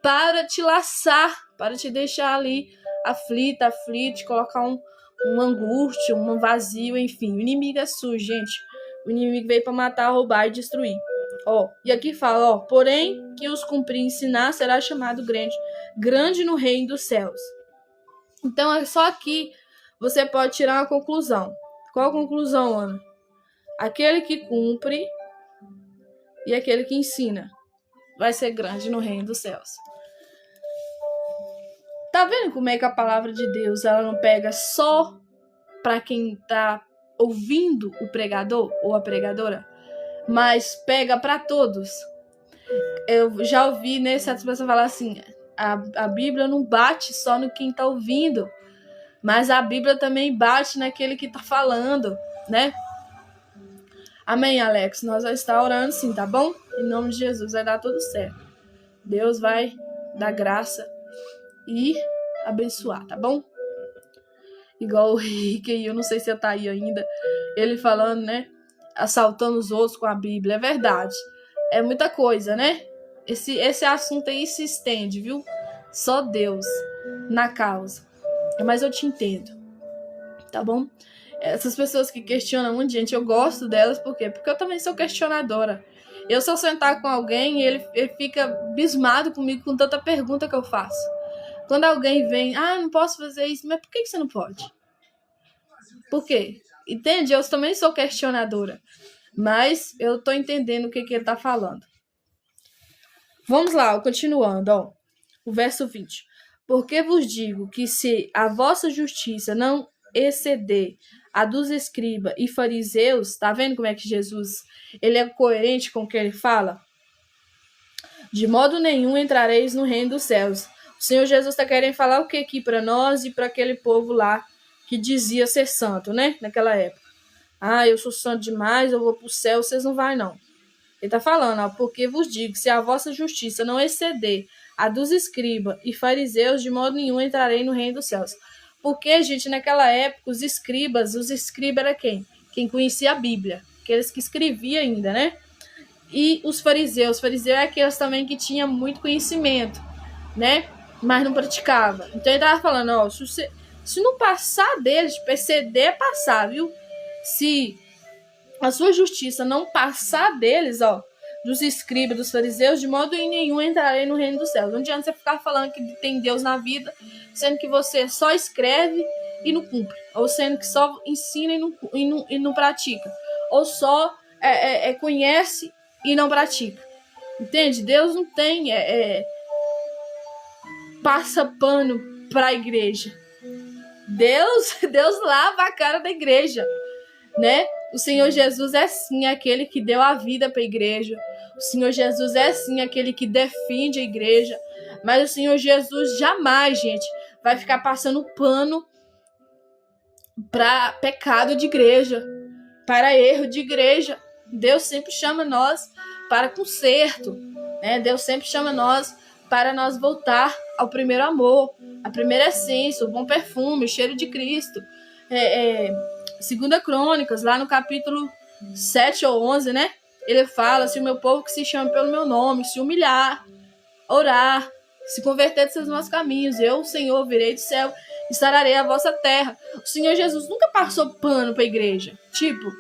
para te laçar, para te deixar ali aflito, te colocar uma angústia, um vazio, enfim. O inimigo é sujo, gente. O inimigo veio para matar, roubar e destruir. E aqui fala, porém, que os cumprir e ensinar será chamado grande no reino dos céus. Então, é só aqui você pode tirar uma conclusão. Qual a conclusão, Ana? Aquele que cumpre e aquele que ensina vai ser grande no reino dos céus. Tá vendo como é que a palavra de Deus ela não pega só para quem tá ouvindo o pregador ou a pregadora, mas pega para todos? Eu já ouvi, né, certas pessoas falar assim, a Bíblia não bate só no quem tá ouvindo, mas a Bíblia também bate naquele que tá falando, né? Amém, Alex? Nós vamos estar orando sim, tá bom? Em nome de Jesus vai dar tudo certo. Deus vai dar graça e abençoar, tá bom? Igual o Rick, eu não sei se tá aí ainda, ele falando, né? Assaltando os outros com a Bíblia. É verdade. É muita coisa, né? Esse assunto aí se estende, viu? Só Deus na causa. Mas eu te entendo, tá bom? Essas pessoas que questionam muito, gente, eu gosto delas, por quê? Porque eu também sou questionadora. Eu, se eu sentar com alguém, ele fica abismado comigo com tanta pergunta que eu faço. Quando alguém vem, não posso fazer isso, mas por que você não pode? Por quê? Entende? Eu também sou questionadora. Mas eu tô entendendo o que ele tá falando. Vamos lá, continuando, ó. O verso 20. Porque vos digo que se a vossa justiça não exceder a dos escribas e fariseus, tá vendo como é que Jesus ele é coerente com o que ele fala? De modo nenhum entrareis no reino dos céus. O Senhor Jesus está querendo falar o que aqui para nós e para aquele povo lá que dizia ser santo, né? Naquela época. Ah, eu sou santo demais, eu vou para o céu, vocês não vão não. Ele está falando, ó, porque vos digo, se a vossa justiça não exceder a dos escribas e fariseus, de modo nenhum entrarei no reino dos céus. Porque, gente, naquela época, os escribas era quem? Quem conhecia a Bíblia. Aqueles que escreviam ainda, né? E os fariseus é aqueles também que tinham muito conhecimento, né? Mas não praticava. Então ele estava falando, ó, se não passar deles, exceder é passar, viu? Se a sua justiça não passar deles, ó, dos escribas, dos fariseus, de modo nenhum entrarei no reino dos céus. Não adianta você ficar falando que tem Deus na vida, sendo que você só escreve e não cumpre. Ou sendo que só ensina e não pratica. Ou só conhece e não pratica. Entende? Deus não tem passa pano para a igreja. Deus lava a cara da igreja, né? O Senhor Jesus é sim aquele que deu a vida para a igreja. O Senhor Jesus é sim aquele que defende a igreja. Mas o Senhor Jesus jamais, gente, vai ficar passando pano para pecado de igreja, para erro de igreja. Deus sempre chama nós para conserto, né? Deus sempre chama nós para nós voltar ao primeiro amor, a primeira essência, o bom perfume, o cheiro de Cristo. 2 Crônicas, lá no capítulo 7 ou 11, né? Ele fala, se o meu povo que se chama pelo meu nome, se humilhar, orar, se converter dos seus maus caminhos, eu, o Senhor, virei do céu e sararei a vossa terra. O Senhor Jesus nunca passou pano para a igreja. Tipo,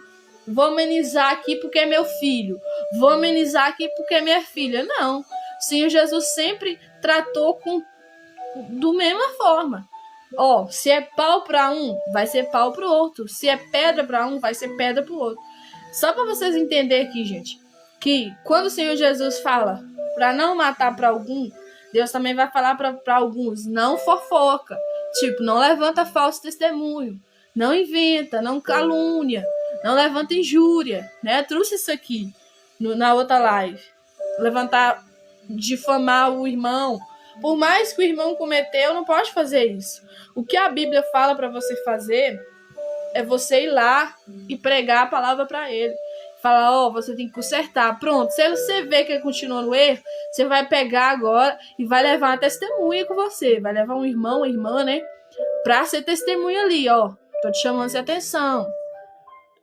vou amenizar aqui porque é meu filho. Vou amenizar aqui porque é minha filha. Não. O Senhor Jesus sempre tratou do mesma forma. Ó, se é pau para um, vai ser pau para o outro. Se é pedra para um, vai ser pedra para o outro. Só para vocês entenderem aqui, gente, que quando o Senhor Jesus fala para não matar para algum, Deus também vai falar para alguns, não fofoca. Tipo, não levanta falso testemunho. Não inventa, não calúnia. Não levanta injúria, né? Eu trouxe isso aqui na outra live. Levantar, difamar o irmão. Por mais que o irmão cometeu, não pode fazer isso. O que a Bíblia fala para você fazer é você ir lá e pregar a palavra para ele. Falar, ó, você tem que consertar. Pronto, se você vê que ele continua no erro, você vai pegar agora e vai levar uma testemunha com você. Vai levar um irmão, uma irmã, né? Pra ser testemunha ali, ó. Tô te chamando essa atenção.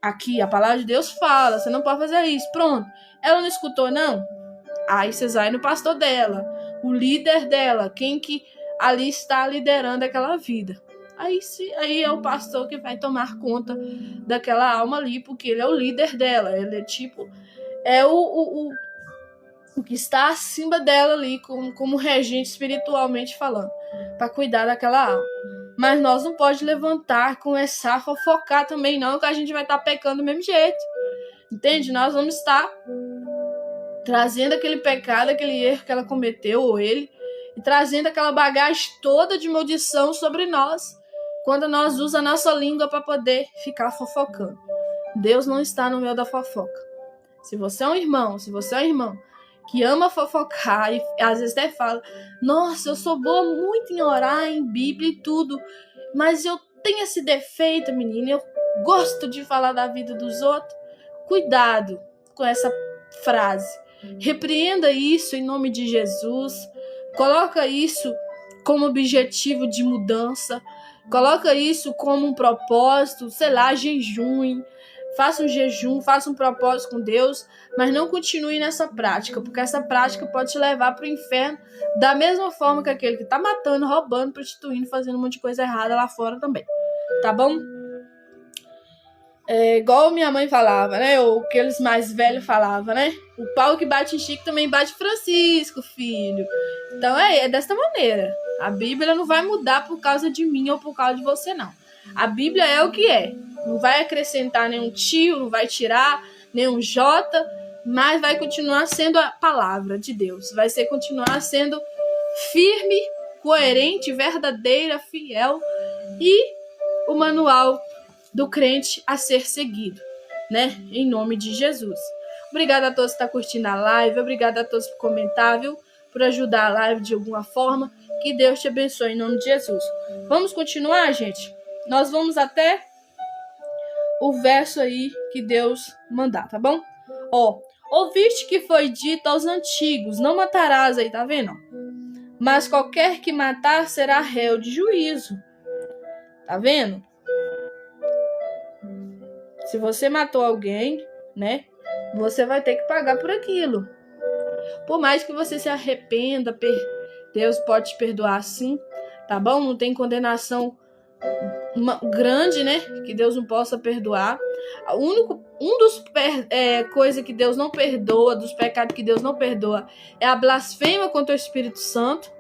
Aqui, a palavra de Deus fala, você não pode fazer isso. Pronto. Ela não escutou, não? Aí vocês vai no pastor dela, o líder dela, quem que ali está liderando aquela vida. Aí é o pastor que vai tomar conta daquela alma ali, porque ele é o líder dela. Ele é tipo, é o que está acima dela ali, como regente espiritualmente falando, para cuidar daquela alma. Mas nós não pode levantar, começar a fofocar também não, que a gente vai estar pecando do mesmo jeito. Entende? Nós vamos estar trazendo aquele pecado, aquele erro que ela cometeu, ou ele, e trazendo aquela bagagem toda de maldição sobre nós, quando nós usamos a nossa língua para poder ficar fofocando. Deus não está no meio da fofoca. Se você é um irmão, se você é um irmão que ama fofocar e às vezes até fala, nossa, eu sou boa muito em orar, em Bíblia e tudo, mas eu tenho esse defeito, menina, eu gosto de falar da vida dos outros. Cuidado com essa frase. Repreenda isso em nome de Jesus. Coloca isso como objetivo de mudança. Coloca isso como um propósito, sei lá, jejum. Faça um jejum, faça um propósito com Deus, mas não continue nessa prática, porque essa prática pode te levar para o inferno da mesma forma que aquele que está matando, roubando, prostituindo, fazendo um monte de coisa errada lá fora também. Tá bom? Igual minha mãe falava, né? Ou aqueles mais velhos falavam, né? O pau que bate em Chico também bate em Francisco, filho. Então é dessa maneira. A Bíblia não vai mudar por causa de mim ou por causa de você, não. A Bíblia é o que é. Não vai acrescentar nenhum tio, não vai tirar nenhum J, mas vai continuar sendo a palavra de Deus. Vai continuar sendo firme, coerente, verdadeira, fiel e o manual do crente a ser seguido, né? Em nome de Jesus. Obrigada a todos que estão curtindo a live. Obrigada a todos por comentar, viu? Por ajudar a live de alguma forma. Que Deus te abençoe em nome de Jesus. Vamos continuar, gente? Nós vamos até o verso aí que Deus mandar, tá bom? Ouviste que foi dito aos antigos, não matarás aí, tá vendo? Mas qualquer que matar será réu de juízo. Tá vendo? Se você matou alguém, né? Você vai ter que pagar por aquilo. Por mais que você se arrependa, Deus pode te perdoar sim, tá bom? Não tem condenação grande, né? Que Deus não possa perdoar. Coisa que Deus não perdoa, dos pecados que Deus não perdoa, é a blasfêmia contra o Espírito Santo.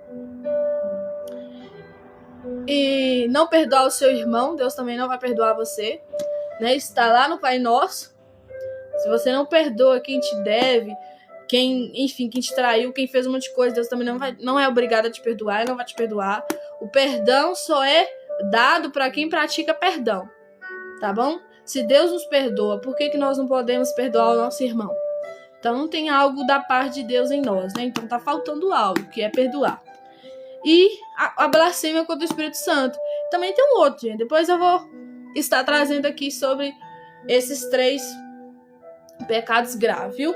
E não perdoar o seu irmão, Deus também não vai perdoar você, né? Está lá no Pai Nosso. Se você não perdoa quem te deve, quem te traiu, quem fez um monte de coisa, Deus também não é obrigado a te perdoar, ele não vai te perdoar. O perdão só é dado para quem pratica perdão, tá bom? Se Deus nos perdoa, por que nós não podemos perdoar o nosso irmão? Então não tem algo da parte de Deus em nós, né? Então tá faltando algo, que é perdoar. E a blasfêmia contra o Espírito Santo. Também tem um outro, gente. Depois eu vou estar trazendo aqui sobre esses 3 pecados graves, viu?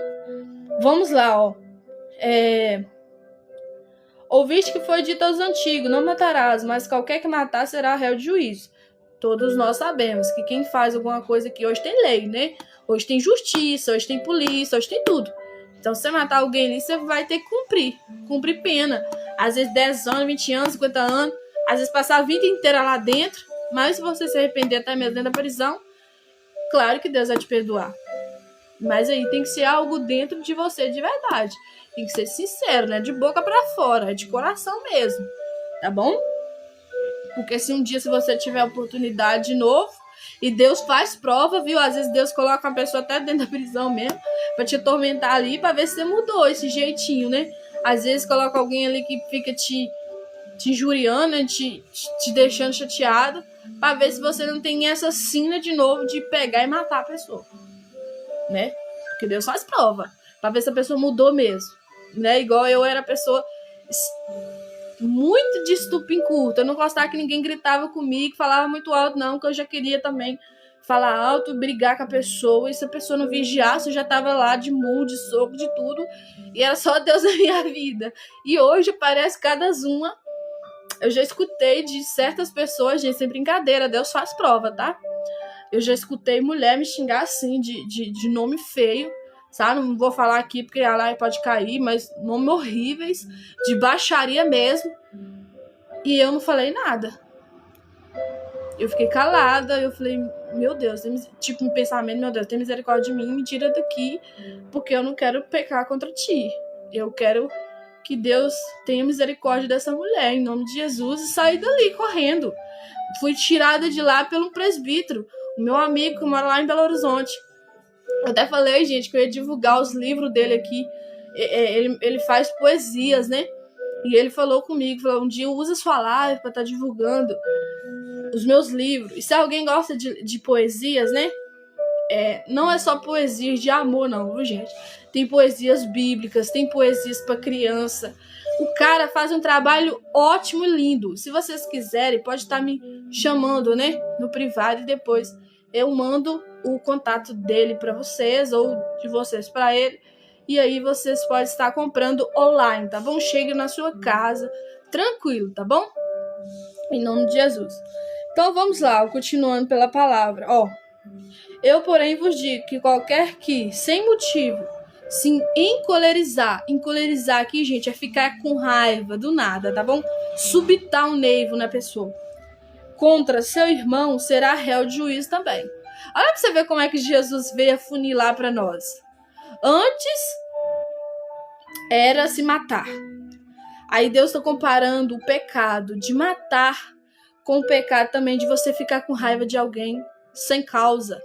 Vamos lá, Ouviste que foi dito aos antigos, não matarás, mas qualquer que matar será réu de juízo. Todos nós sabemos que quem faz alguma coisa aqui, hoje tem lei, né? Hoje tem justiça, hoje tem polícia, hoje tem tudo. Então, se você matar alguém ali, você vai ter que cumprir pena. Às vezes 10 anos, 20 anos, 50 anos, às vezes passar a vida inteira lá dentro, mas se você se arrepender até mesmo dentro da prisão, claro que Deus vai te perdoar. Mas aí tem que ser algo dentro de você de verdade. Tem que ser sincero, né? De boca pra fora, de coração mesmo. Tá bom? Porque se um dia, se você tiver oportunidade de novo, e Deus faz prova, viu? Às vezes Deus coloca uma pessoa até dentro da prisão mesmo, pra te atormentar ali, pra ver se você mudou esse jeitinho, né? Às vezes coloca alguém ali que fica te injuriando, né? te deixando chateado, pra ver se você não tem essa sina de novo de pegar e matar a pessoa, né? Porque Deus faz prova, pra ver se a pessoa mudou mesmo, né? Igual eu era pessoa muito de estupim curto. Eu não gostava que ninguém gritava comigo, falava muito alto, não, que eu já queria também falar alto, brigar com a pessoa, e se a pessoa não vigiasse, eu já tava lá de murro, de soco, de tudo, e era só Deus na minha vida. E hoje parece cada uma. Eu já escutei de certas pessoas, gente, sem brincadeira, Deus faz prova, tá? Eu já escutei mulher me xingar assim, de nome feio, sabe? Não vou falar aqui porque a live pode cair, mas nomes horríveis, de baixaria mesmo. E eu não falei nada. Eu fiquei calada, eu falei, meu Deus, tipo um pensamento, meu Deus, tem misericórdia de mim, me tira daqui, porque eu não quero pecar contra ti. Eu quero que Deus tenha misericórdia dessa mulher, em nome de Jesus, e saí dali correndo. Fui tirada de lá pelo presbítero, o meu amigo que mora lá em Belo Horizonte. Eu até falei, gente, que eu ia divulgar os livros dele aqui. Ele faz poesias, né? E ele falou comigo, falou, um dia usa sua live pra estar divulgando os meus livros. E se alguém gosta de poesias, né? Não é só poesias de amor, não, viu, gente? Tem poesias bíblicas, tem poesias pra criança. O cara faz um trabalho ótimo e lindo. Se vocês quiserem, pode estar me chamando, né? No privado, e depois eu mando o contato dele para vocês, ou de vocês para ele. E aí vocês podem estar comprando online, tá bom? Chegue na sua casa, tranquilo, tá bom? Em nome de Jesus. Então vamos lá, continuando pela palavra. Eu, porém, vos digo que qualquer que, sem motivo, se encolerizar aqui, gente, é ficar com raiva do nada, tá bom? Subitar um neivo na pessoa. Contra seu irmão, será réu de juízo também. Olha pra você ver como é que Jesus veio afunilar para nós. Antes era se matar. Aí Deus está comparando o pecado de matar com o pecado também de você ficar com raiva de alguém sem causa.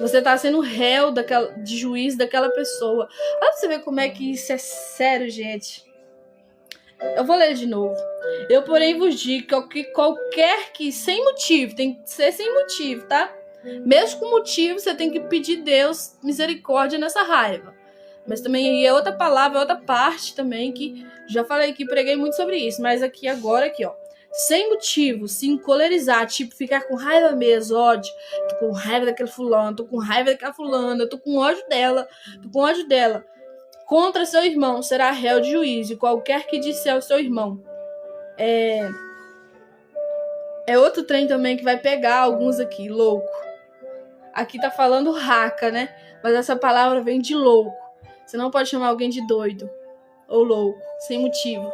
Você está sendo réu de juiz daquela pessoa. Olha pra você ver como é que isso é sério, gente. Eu vou ler de novo. Eu, porém, vos digo que qualquer que, sem motivo, tem que ser sem motivo, tá? Mesmo com motivo, você tem que pedir Deus misericórdia nessa raiva. Mas também é outra palavra, outra parte também, que já falei aqui, preguei muito sobre isso. Mas aqui agora, aqui, ó. Sem motivo, se encolerizar, tipo, ficar com raiva mesmo, ódio. Tô com raiva daquele fulano, tô com raiva daquela fulana, tô com ódio dela, tô com ódio dela. Contra seu irmão será réu de juízo, e qualquer que disser ao seu irmão. É outro trem também que vai pegar alguns aqui, louco. Aqui tá falando raca, né? Mas essa palavra vem de louco. Você não pode chamar alguém de doido ou louco, sem motivo.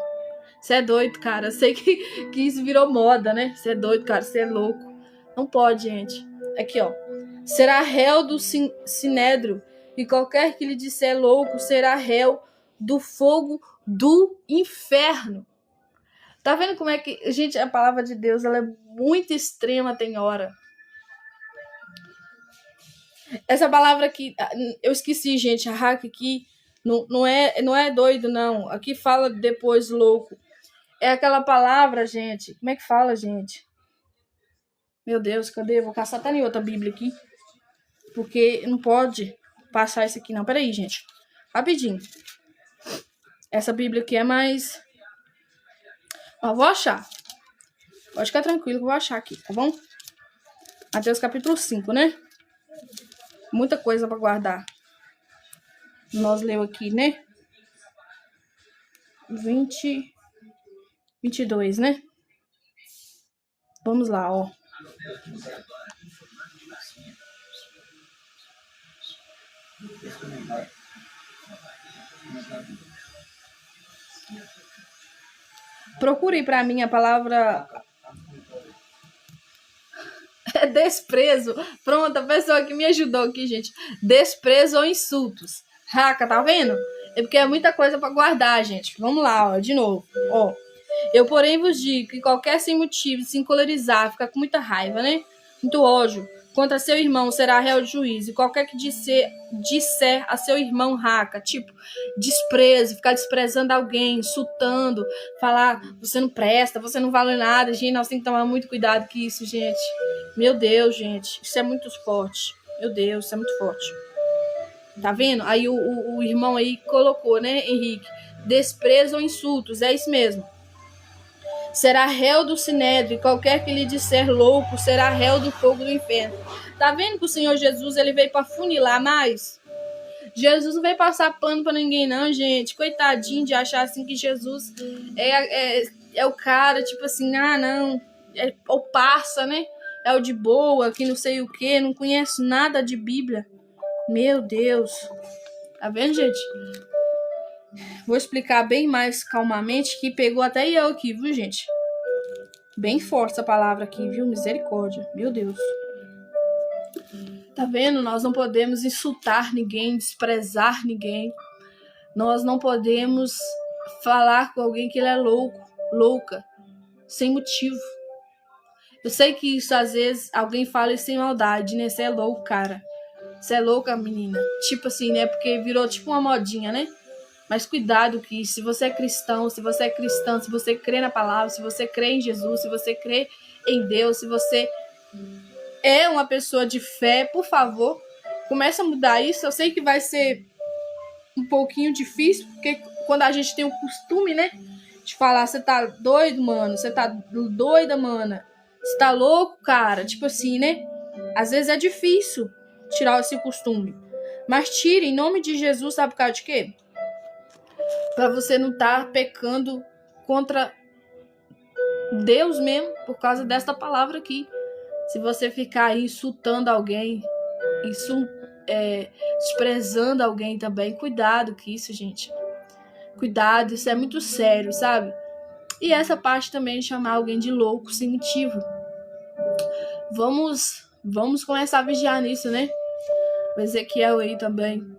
Você é doido, cara. Eu sei que isso virou moda, né? Você é doido, cara. Você é louco. Não pode, gente. Aqui, ó. Será réu do sinédrio, e qualquer que lhe disser louco será réu do fogo do inferno. Tá vendo como é que... Gente, a palavra de Deus, ela é muito extrema, tem hora. Essa palavra aqui... Eu esqueci, gente. A hack aqui não é doido, não. Aqui fala depois louco. É aquela palavra, gente. Como é que fala, gente? Meu Deus, cadê? Eu vou caçar até em outra Bíblia aqui. Porque não pode passar isso aqui, não. Peraí, gente. Rapidinho. Essa Bíblia aqui é mais... Ó, vou achar. Pode ficar tranquilo que eu vou achar aqui, tá bom? Mateus capítulo 5, né? Muita coisa pra guardar. Nós leu aqui, né? 22, né? Vamos lá, ó. Procure pra mim a palavra... desprezo. Pronto, a pessoa que me ajudou aqui, gente. Desprezo ou insultos. Raca, tá vendo? É porque é muita coisa pra guardar, gente. Vamos lá, ó, de novo. Ó. Eu, porém, vos digo que qualquer sem motivo se encolerizar, ficar com muita raiva, né? Muito ódio contra seu irmão será réu de juízo. E qualquer que disser a seu irmão raca, tipo, desprezo, ficar desprezando alguém, insultando, falar, você não presta, você não vale nada. Gente, nós temos que tomar muito cuidado com isso, gente. Meu Deus, gente, isso é muito forte. Meu Deus, isso é muito forte. Tá vendo? Aí o irmão aí colocou, né, Henrique? Desprezo ou insultos, é isso mesmo. Será réu do sinédrio, qualquer que lhe disser louco será réu do fogo do inferno. Tá vendo que o Senhor Jesus, ele veio para funilar mais? Jesus não veio passar pano para ninguém não, gente. Coitadinho de achar assim que Jesus é o cara, tipo assim, não, é o parça, né? É o de boa, que não sei o que, não conhece nada de Bíblia. Meu Deus. Tá vendo, gente? Vou explicar bem mais calmamente, que pegou até eu aqui, viu, gente? Bem forte essa palavra aqui, viu? Misericórdia. Meu Deus. Tá vendo? Nós não podemos insultar ninguém, desprezar ninguém. Nós não podemos falar com alguém que ele é louco, louca, sem motivo. Eu sei que isso, às vezes, alguém fala isso sem maldade, né? Você é louco, cara. Você é louca, menina. Tipo assim, né? Porque virou tipo uma modinha, né? Mas cuidado que se você é cristão, se você é cristã, se você crê na palavra, se você crê em Jesus, se você crê em Deus, se você é uma pessoa de fé, por favor, comece a mudar isso. Eu sei que vai ser um pouquinho difícil, porque quando a gente tem o costume, né, de falar, você tá doido, mano, você tá doida, mana, você tá louco, cara, tipo assim, né? Às vezes é difícil tirar esse costume. Mas tire, em nome de Jesus, sabe por causa de quê? Para você não estar pecando contra Deus mesmo, por causa desta palavra aqui. Se você ficar aí insultando alguém, desprezando alguém também, cuidado com isso, gente. Cuidado, isso é muito sério, sabe? E essa parte também de chamar alguém de louco sem motivo. Vamos começar a vigiar nisso, né? O Ezequiel aí também.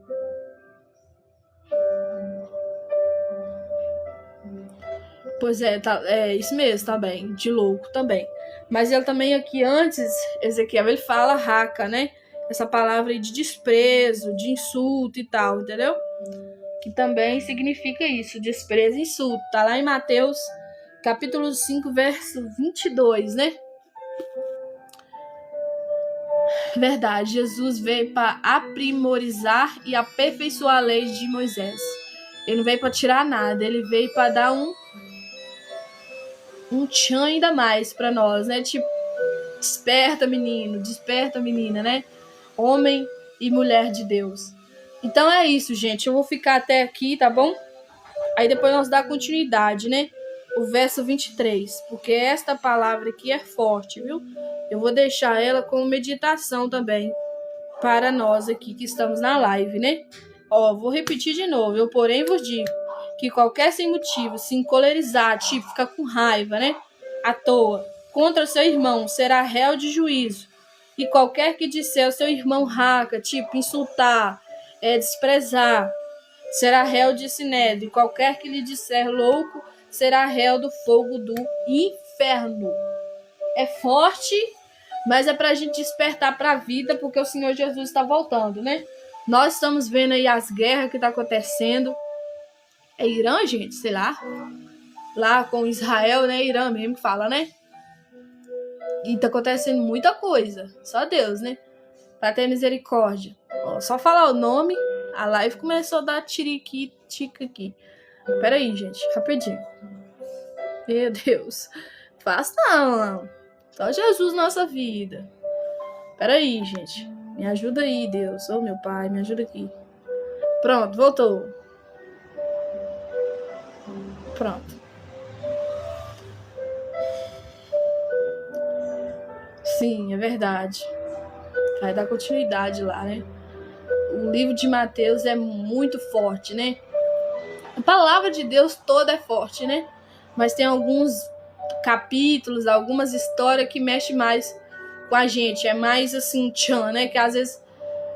Pois é isso mesmo, tá bem, de louco também. Mas ele também aqui antes, Ezequiel, ele fala raca, né? essa palavra aí de desprezo, de insulto e tal, entendeu? Que também significa isso, desprezo e insulto. Tá lá em Mateus, capítulo 5, verso 22, né? Verdade, Jesus veio para aprimorizar e aperfeiçoar a lei de Moisés. Ele não veio para tirar nada, ele veio para dar um tchan ainda mais para nós, né? Tipo, desperta menino, desperta menina, né? Homem e mulher de Deus. Então é isso, gente. Eu vou ficar até aqui, tá bom? Aí depois nós dá continuidade, né? O verso 23, porque esta palavra aqui é forte, viu? Eu vou deixar ela como meditação também para nós aqui que estamos na live, né? Ó, vou repetir de novo. Eu, porém, vos digo que qualquer sem motivo se encolerizar, tipo, ficar com raiva, né? À toa, contra seu irmão, será réu de juízo. E qualquer que disser ao seu irmão raca, tipo, insultar, desprezar, será réu de sinédrio. E qualquer que lhe disser louco, será réu do fogo do inferno. É forte, mas é pra gente despertar pra vida, porque o Senhor Jesus está voltando, né? Nós estamos vendo aí as guerras que tá acontecendo. É Irã, gente? Sei lá. Lá com Israel, né? Irã mesmo que fala, né? E tá acontecendo muita coisa. Só Deus, né? Pra ter misericórdia. Ó, só falar o nome, a live começou a dar tica aqui. Pera aí, gente. Rapidinho. Meu Deus. Faz não. Só Jesus na nossa vida. Pera aí, gente. Me ajuda aí, Deus. Ô, meu pai, me ajuda aqui. Pronto, voltou. Pronto. Sim, é verdade. Vai dar continuidade lá, né? O livro de Mateus é muito forte, né? A palavra de Deus toda é forte, né? Mas tem alguns capítulos, algumas histórias que mexem mais com a gente. É mais assim, tchan, né? Que às vezes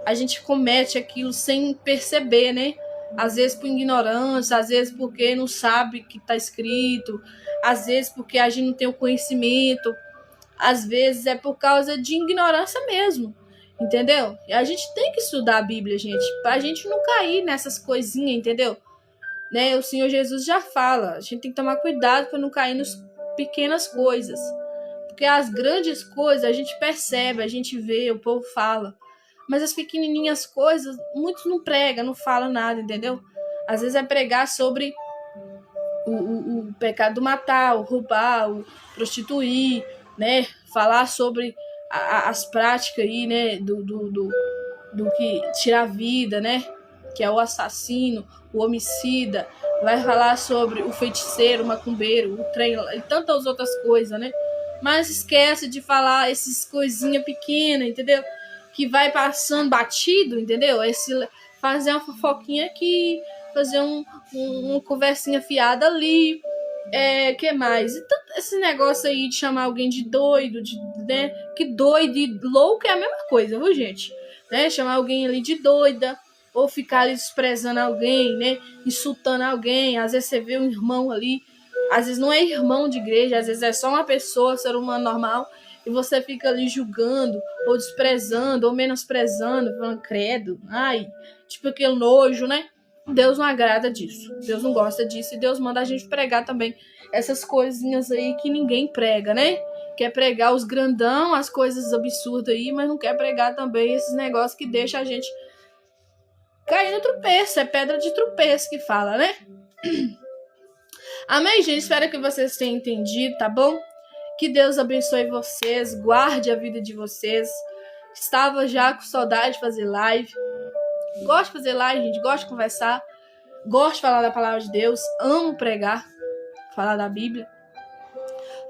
a gente comete aquilo sem perceber, né? Às vezes por ignorância, às vezes porque não sabe o que está escrito, às vezes porque a gente não tem o conhecimento, às vezes é por causa de ignorância mesmo, entendeu? E a gente tem que estudar a Bíblia, gente, pra gente não cair nessas coisinhas, entendeu? Né? O Senhor Jesus já fala, a gente tem que tomar cuidado para não cair nas pequenas coisas, porque as grandes coisas a gente percebe, a gente vê, o povo fala. Mas as pequenininhas coisas, muitos não pregam, não falam nada, entendeu? Às vezes é pregar sobre o pecado do matar, o roubar, o prostituir, né? Falar sobre as práticas aí, né? Do que tira a vida, né? Que é o assassino, o homicida. Vai falar sobre o feiticeiro, o macumbeiro, o trem e tantas outras coisas, né? Mas esquece de falar essas coisinhas pequenas, entendeu? Que vai passando batido, entendeu? Fazer uma fofoquinha aqui, fazer uma conversinha fiada ali, que mais? E tanto esse negócio aí de chamar alguém de doido, né? Que doido e louco é a mesma coisa, viu, gente? Né? Chamar alguém ali de doida, ou ficar ali desprezando alguém, né? Insultando alguém. Às vezes você vê um irmão ali, às vezes não é irmão de igreja, às vezes é só uma pessoa, ser humano normal, e você fica ali julgando, ou desprezando, ou menosprezando, falando credo, ai, tipo aquele nojo, né? Deus não agrada disso, Deus não gosta disso, e Deus manda a gente pregar também essas coisinhas aí que ninguém prega, né? Quer pregar os grandão, as coisas absurdas aí, mas não quer pregar também esses negócios que deixa a gente cair no tropeço, é pedra de tropeço que fala, né? Amém, gente? Espero que vocês tenham entendido, tá bom? Que Deus abençoe vocês, guarde a vida de vocês. Estava já com saudade de fazer live. Gosto de fazer live, gente. Gosto de conversar. Gosto de falar da palavra de Deus. Amo pregar, falar da Bíblia.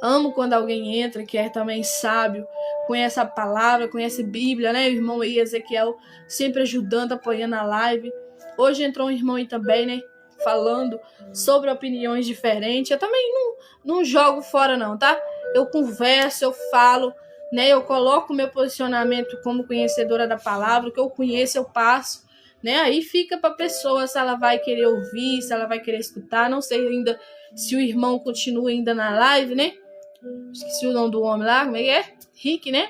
Amo quando alguém entra que é também sábio, conhece a palavra, conhece a Bíblia, né? O irmão aí, Ezequiel, sempre ajudando, apoiando a live. Hoje entrou um irmão aí também, né? Falando sobre opiniões diferentes. Eu também não jogo fora, não, tá? Eu converso, eu falo, né? Eu coloco o meu posicionamento como conhecedora da palavra, o que eu conheço, eu passo, né? Aí fica pra pessoa se ela vai querer ouvir, se ela vai querer escutar. Não sei ainda se o irmão continua ainda na live, né? Esqueci o nome do homem lá, como é que é? Rick, né?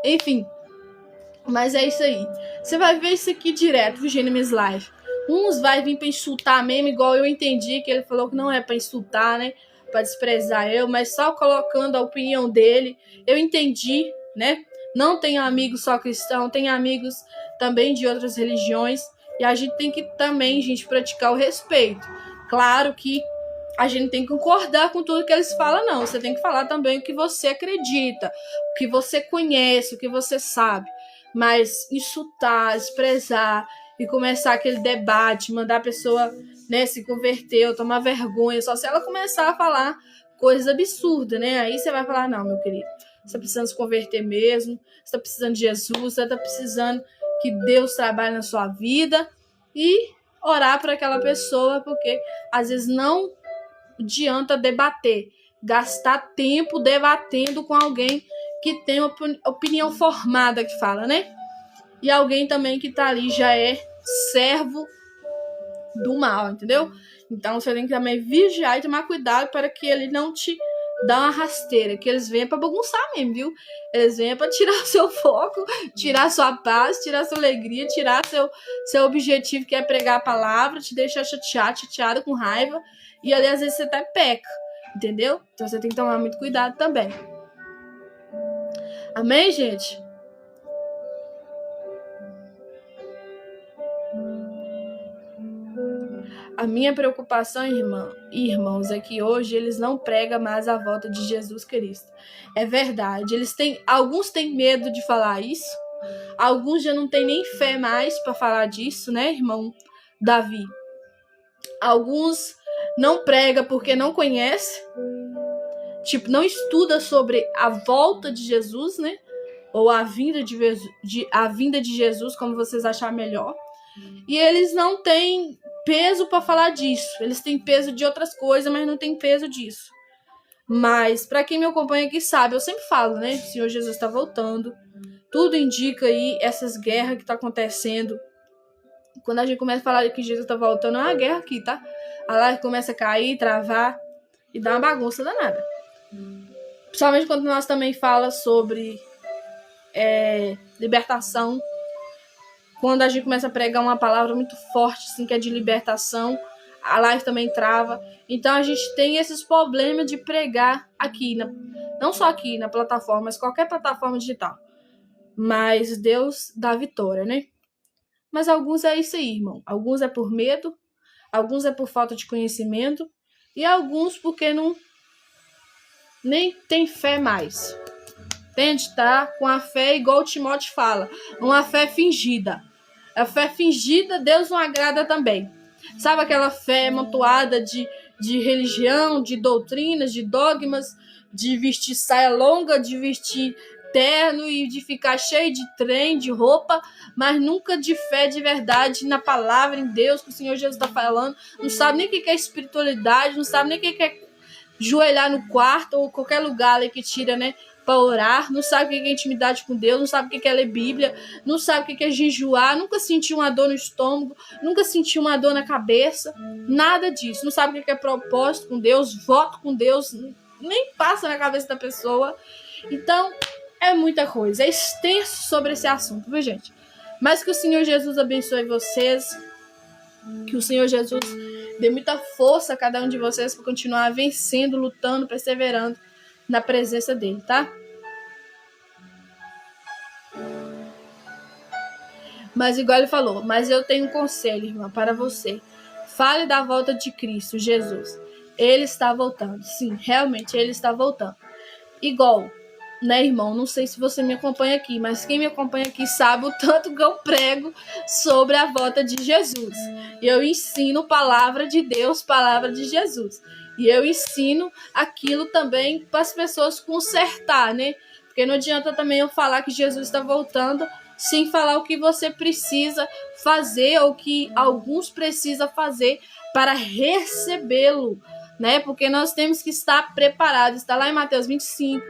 Enfim, Mas é isso aí. Você vai ver isso aqui direto, viu, Gênesis Live? Uns vai vir pra insultar mesmo, igual eu entendi que ele falou que não é pra insultar, né? Pra desprezar eu, mas só colocando a opinião dele. Eu entendi, né? Não tenho amigos só cristãos, tenho amigos também de outras religiões. E a gente tem que também, gente, praticar o respeito. Claro que a gente tem que concordar com tudo que eles falam, não. Você tem que falar também o que você acredita, o que você conhece, o que você sabe. Mas insultar, desprezar e começar aquele debate, mandar a pessoa, né, se converter ou tomar vergonha, só se ela começar a falar coisas absurdas, né? Aí você vai falar, não, meu querido, você tá precisando se converter mesmo, você tá precisando de Jesus, você tá precisando que Deus trabalhe na sua vida e orar por aquela pessoa, porque às vezes não adianta debater, gastar tempo debatendo com alguém que tem opinião formada, que fala, né? E alguém também que tá ali já é servo do mal, entendeu? Então você tem que também vigiar e tomar cuidado para que ele não te dá uma rasteira, que eles venham pra bagunçar mesmo, viu? Eles venham pra tirar o seu foco, tirar sua paz, tirar sua alegria, tirar seu objetivo, que é pregar a palavra, te deixar chateado, com raiva, e ali às vezes você até peca, entendeu? Então você tem que tomar muito cuidado também. Amém, gente? A minha preocupação, irmãos, é que hoje eles não pregam mais a volta de Jesus Cristo. É verdade. Alguns têm medo de falar isso. Alguns já não têm nem fé mais para falar disso, né, irmão Davi? Alguns não pregam porque não conhece. Tipo, não estuda sobre a volta de Jesus, né? Ou a vinda de Jesus, como vocês acharem melhor. E eles não têm peso para falar disso. Eles têm peso de outras coisas, mas não têm peso disso. Mas, para quem me acompanha aqui sabe, eu sempre falo, né? O Senhor Jesus está voltando. Tudo indica aí essas guerras que está acontecendo. Quando a gente começa a falar que Jesus está voltando, é uma guerra aqui, tá? A live começa a cair, travar e dá uma bagunça danada. Principalmente quando nós também fala sobre libertação. Quando a gente começa a pregar uma palavra muito forte, assim, que é de libertação, a live também trava. Então a gente tem esses problemas de pregar aqui, não só aqui na plataforma, mas qualquer plataforma digital. Mas Deus dá vitória, né? Mas alguns é isso aí, irmão. Alguns é por medo, alguns é por falta de conhecimento, e alguns porque nem tem fé mais. Tente, tá? Com a fé, igual o Timóteo fala, uma fé fingida. A fé fingida, Deus não agrada também. Sabe aquela fé amontoada de religião, de doutrinas, de dogmas, de vestir saia longa, de vestir terno e de ficar cheio de trem, de roupa, mas nunca de fé de verdade na palavra, em Deus, que o Senhor Jesus está falando. Não sabe nem o que é espiritualidade, não sabe nem o que é joelhar no quarto ou qualquer lugar ali que tira, né? Para orar, não sabe o que é intimidade com Deus, não sabe o que é ler Bíblia, não sabe o que é jejuar, nunca sentiu uma dor no estômago, nunca sentiu uma dor na cabeça, nada disso, não sabe o que é propósito com Deus, voto com Deus, nem passa na cabeça da pessoa. Então, é muita coisa, é extenso sobre esse assunto, viu, gente? Mas que o Senhor Jesus abençoe vocês, que o Senhor Jesus dê muita força a cada um de vocês para continuar vencendo, lutando, perseverando na presença dele, tá? Mas igual ele falou, mas eu tenho um conselho, irmã, para você. Fale da volta de Cristo, Jesus. Ele está voltando. Sim, realmente ele está voltando. Igual, né, irmão? Não sei se você me acompanha aqui, mas quem me acompanha aqui sabe o tanto que eu prego sobre a volta de Jesus. Eu ensino palavra de Deus, palavra de Jesus. E eu ensino aquilo também para as pessoas consertar, né? Porque não adianta também eu falar que Jesus está voltando sem falar o que você precisa fazer ou que alguns precisam fazer para recebê-lo, né? Porque nós temos que estar preparados. Está lá em Mateus 25.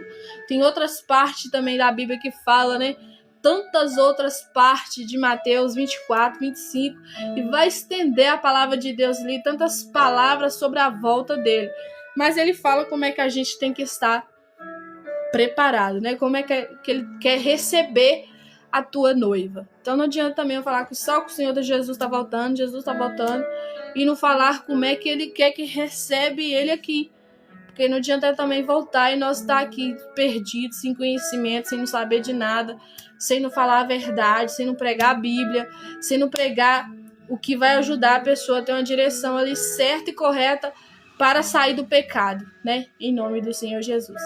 Tem outras partes também da Bíblia que fala, né? Tantas outras partes de Mateus 24, 25, e vai estender a palavra de Deus ali, tantas palavras sobre a volta dele. Mas ele fala como é que a gente tem que estar preparado, né? Como é que ele quer receber a tua noiva. Então não adianta também eu falar que só que o Senhor Jesus está voltando, e não falar como é que ele quer que recebe ele aqui. Porque não adianta também voltar e nós estar aqui perdidos, sem conhecimento, sem não saber de nada, sem não falar a verdade, sem não pregar a Bíblia, sem não pregar o que vai ajudar a pessoa a ter uma direção ali certa e correta para sair do pecado, né? Em nome do Senhor Jesus.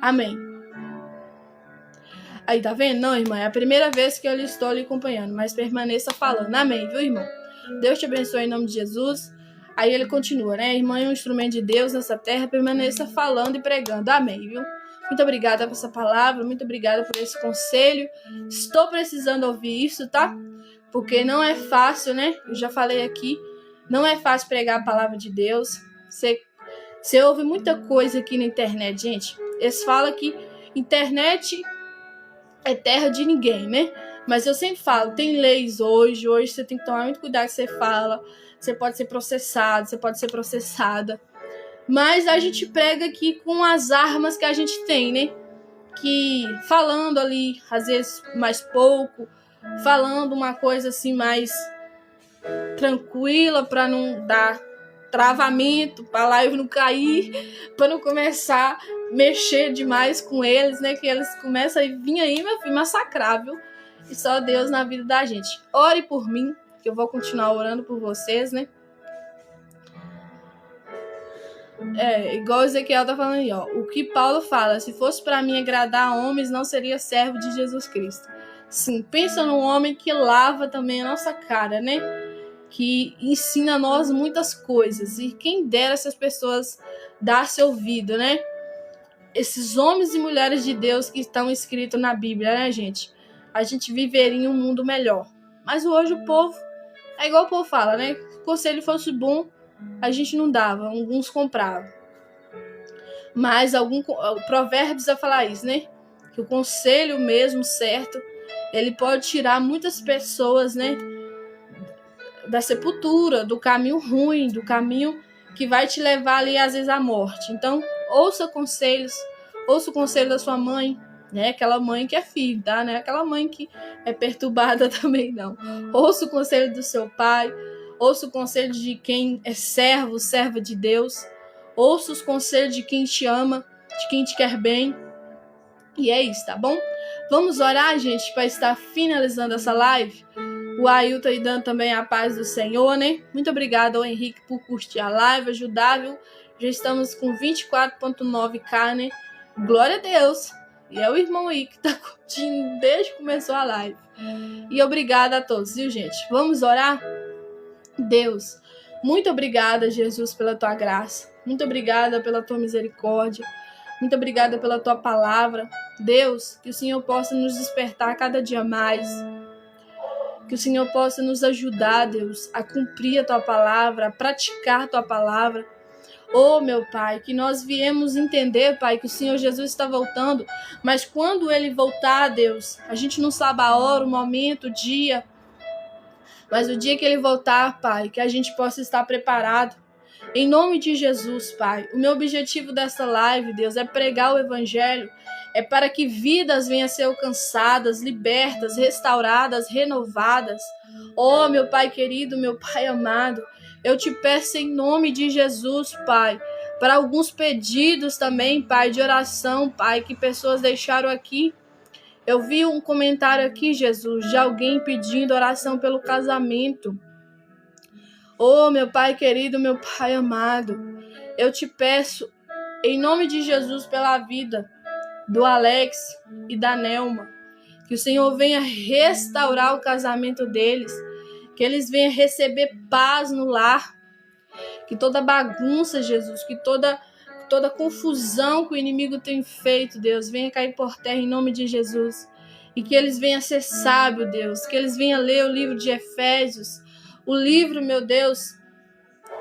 Amém. Aí, tá vendo? Não, irmã, é a primeira vez que eu estou ali acompanhando, mas permaneça falando. Amém, viu, irmão? Deus te abençoe em nome de Jesus. Aí ele continua, né? Irmã é um instrumento de Deus nessa terra, permaneça falando e pregando. Amém, viu? Muito obrigada por essa palavra, muito obrigada por esse conselho. Estou precisando ouvir isso, tá? Porque não é fácil, né? Eu já falei aqui, não é fácil pregar a palavra de Deus. Você ouve muita coisa aqui na internet, gente. Eles falam que internet é terra de ninguém, né? Mas eu sempre falo, tem leis hoje você tem que tomar muito cuidado com o que você fala. Você pode ser processado, você pode ser processada. Mas a gente prega aqui com as armas que a gente tem, né? Que falando ali, às vezes mais pouco, falando uma coisa assim mais tranquila para não dar travamento, para a live não cair, para não começar a mexer demais com eles, né? Que eles começam a vir aí, meu filho, massacrar, viu? E só Deus na vida da gente. Ore por mim, que eu vou continuar orando por vocês, né? Igual o Ezequiel tá falando aí, ó. O que Paulo fala, se fosse para mim agradar a homens, não seria servo de Jesus Cristo. Sim, pensa num homem que lava também a nossa cara, né? Que ensina a nós muitas coisas. E quem dera essas pessoas dar-se ouvido, né? Esses homens e mulheres de Deus que estão escritos na Bíblia, né, gente? A gente viveria em um mundo melhor. Mas hoje o povo, é igual o povo fala, né? Se o conselho fosse bom, a gente não dava, alguns compravam. Mas Provérbios vai falar isso, né? Que o conselho mesmo certo, ele pode tirar muitas pessoas, né? Da sepultura, do caminho ruim, do caminho que vai te levar ali às vezes à morte. Então, ouça conselhos, ouça o conselho da sua mãe, né? Aquela mãe que é filho, tá? Não é aquela mãe que é perturbada também, não. Ouça o conselho do seu pai, ouça o conselho de quem é servo, serva de Deus. Ouça os conselhos de quem te ama, de quem te quer bem. E é isso, tá bom? Vamos orar, gente, para estar finalizando essa live. O Ailton aí dando também a paz do Senhor, né? Muito obrigada ao Henrique por curtir a live, ajudar, viu? Já estamos com 24.9k, né? Glória a Deus! E é o irmão aí que tá curtindo desde que começou a live. E obrigada a todos, viu, gente? Vamos orar? Deus, muito obrigada, Jesus, pela tua graça. Muito obrigada pela tua misericórdia. Muito obrigada pela tua palavra. Deus, que o Senhor possa nos despertar cada dia mais. Que o Senhor possa nos ajudar, Deus, a cumprir a tua palavra, a praticar a tua palavra. Oh, meu Pai, que nós viemos entender, Pai, que o Senhor Jesus está voltando. Mas quando Ele voltar, Deus, a gente não sabe a hora, o momento, o dia. Mas o dia que Ele voltar, Pai, que a gente possa estar preparado. Em nome de Jesus, Pai, o meu objetivo dessa live, Deus, é pregar o Evangelho, é para que vidas venham a ser alcançadas, libertas, restauradas, renovadas. Oh, meu Pai querido, meu Pai amado, eu te peço em nome de Jesus, Pai, para alguns pedidos também, Pai, de oração, Pai, que pessoas deixaram aqui. Eu vi um comentário aqui, Jesus, de alguém pedindo oração pelo casamento. Oh, meu Pai querido, meu Pai amado, eu te peço, em nome de Jesus, pela vida do Alex e da Nelma, que o Senhor venha restaurar o casamento deles, que eles venham receber paz no lar, que toda bagunça, Jesus, que toda confusão que o inimigo tem feito, Deus, venha cair por terra em nome de Jesus, e que eles venham ser sábios, Deus, que eles venham ler o livro de Efésios, o livro, meu Deus,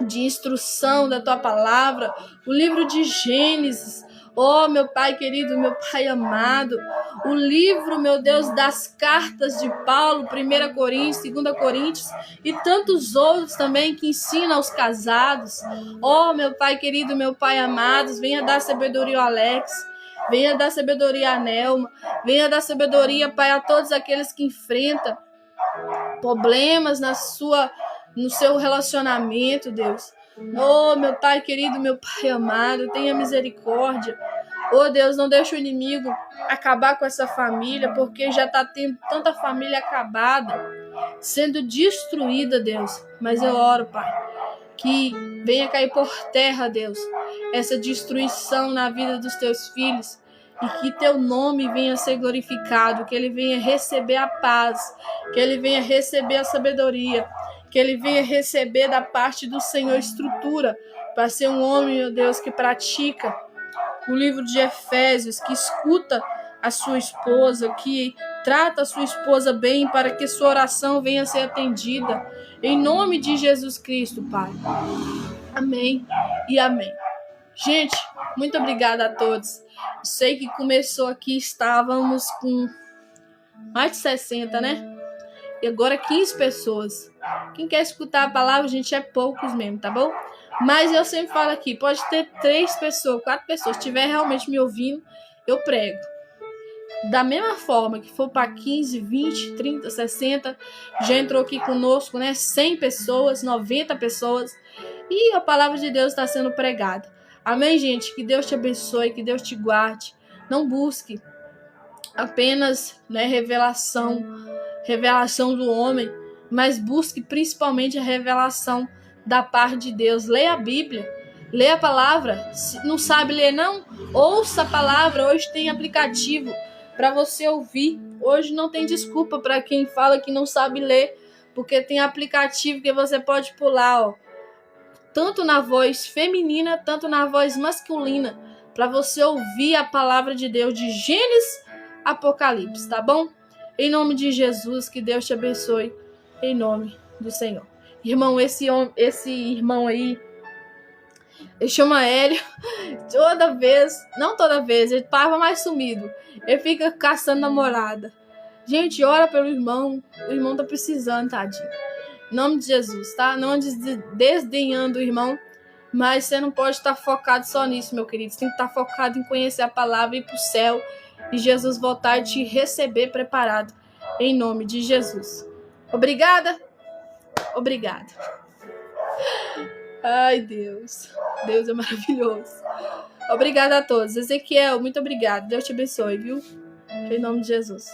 de instrução da tua palavra, o livro de Gênesis, oh, meu Pai querido, meu Pai amado, o livro, meu Deus, das cartas de Paulo, 1 Coríntios, 2 Coríntios, e tantos outros também que ensinam aos casados. Oh, meu Pai querido, meu Pai amado, venha dar sabedoria ao Alex, Venha dar sabedoria a Nelma. Venha dar sabedoria, Pai, a todos aqueles que enfrentam problemas no seu relacionamento, Deus. Oh, meu Pai querido, meu Pai amado, tenha misericórdia. Oh, Deus, não deixa o inimigo acabar com essa família, porque já está tendo tanta família acabada, sendo destruída, Deus. Mas eu oro, Pai, que venha cair por terra, Deus, essa destruição na vida dos teus filhos, e que teu nome venha ser glorificado, que ele venha receber a paz, que ele venha receber a sabedoria, que ele venha receber da parte do Senhor estrutura para ser um homem, meu Deus, que pratica o livro de Efésios, que escuta a sua esposa, que trata a sua esposa bem, para que sua oração venha a ser atendida. Em nome de Jesus Cristo, Pai. Amém e amém. Gente, muito obrigada a todos. Sei que começou aqui, estávamos com mais de 60, né? E agora 15 pessoas. Quem quer escutar a palavra, gente, é poucos mesmo, tá bom? Mas eu sempre falo aqui, pode ter 3 pessoas, 4 pessoas. Se estiver realmente me ouvindo, eu prego. Da mesma forma que for para 15, 20, 30, 60, já entrou aqui conosco, né? 100 pessoas, 90 pessoas. E a palavra de Deus está sendo pregada. Amém, gente? Que Deus te abençoe, que Deus te guarde. Não busque apenas, né, revelação do homem, mas busque principalmente a revelação da parte de Deus. Leia a Bíblia, leia a palavra. Se não sabe ler, não? Ouça a palavra. Hoje tem aplicativo para você ouvir. Hoje não tem desculpa para quem fala que não sabe ler, porque tem aplicativo que você pode pular, ó, tanto na voz feminina, tanto na voz masculina, para você ouvir a palavra de Deus de Gênesis a Apocalipse, tá bom? Em nome de Jesus, que Deus te abençoe, em nome do Senhor. Irmão, esse irmão aí, ele chama Hélio, não toda vez, ele tava mais sumido, ele fica caçando namorada. Gente, ora pelo irmão, o irmão tá precisando, tadinho. Em nome de Jesus, tá? Não desdenhando o irmão, mas você não pode estar focado só nisso, meu querido. Você tem que estar focado em conhecer a palavra e ir pro céu, e Jesus voltar e te receber preparado, em nome de Jesus. Obrigada. Ai, Deus é maravilhoso. Obrigada a todos. Ezequiel, muito obrigado. Deus te abençoe, viu? Em nome de Jesus.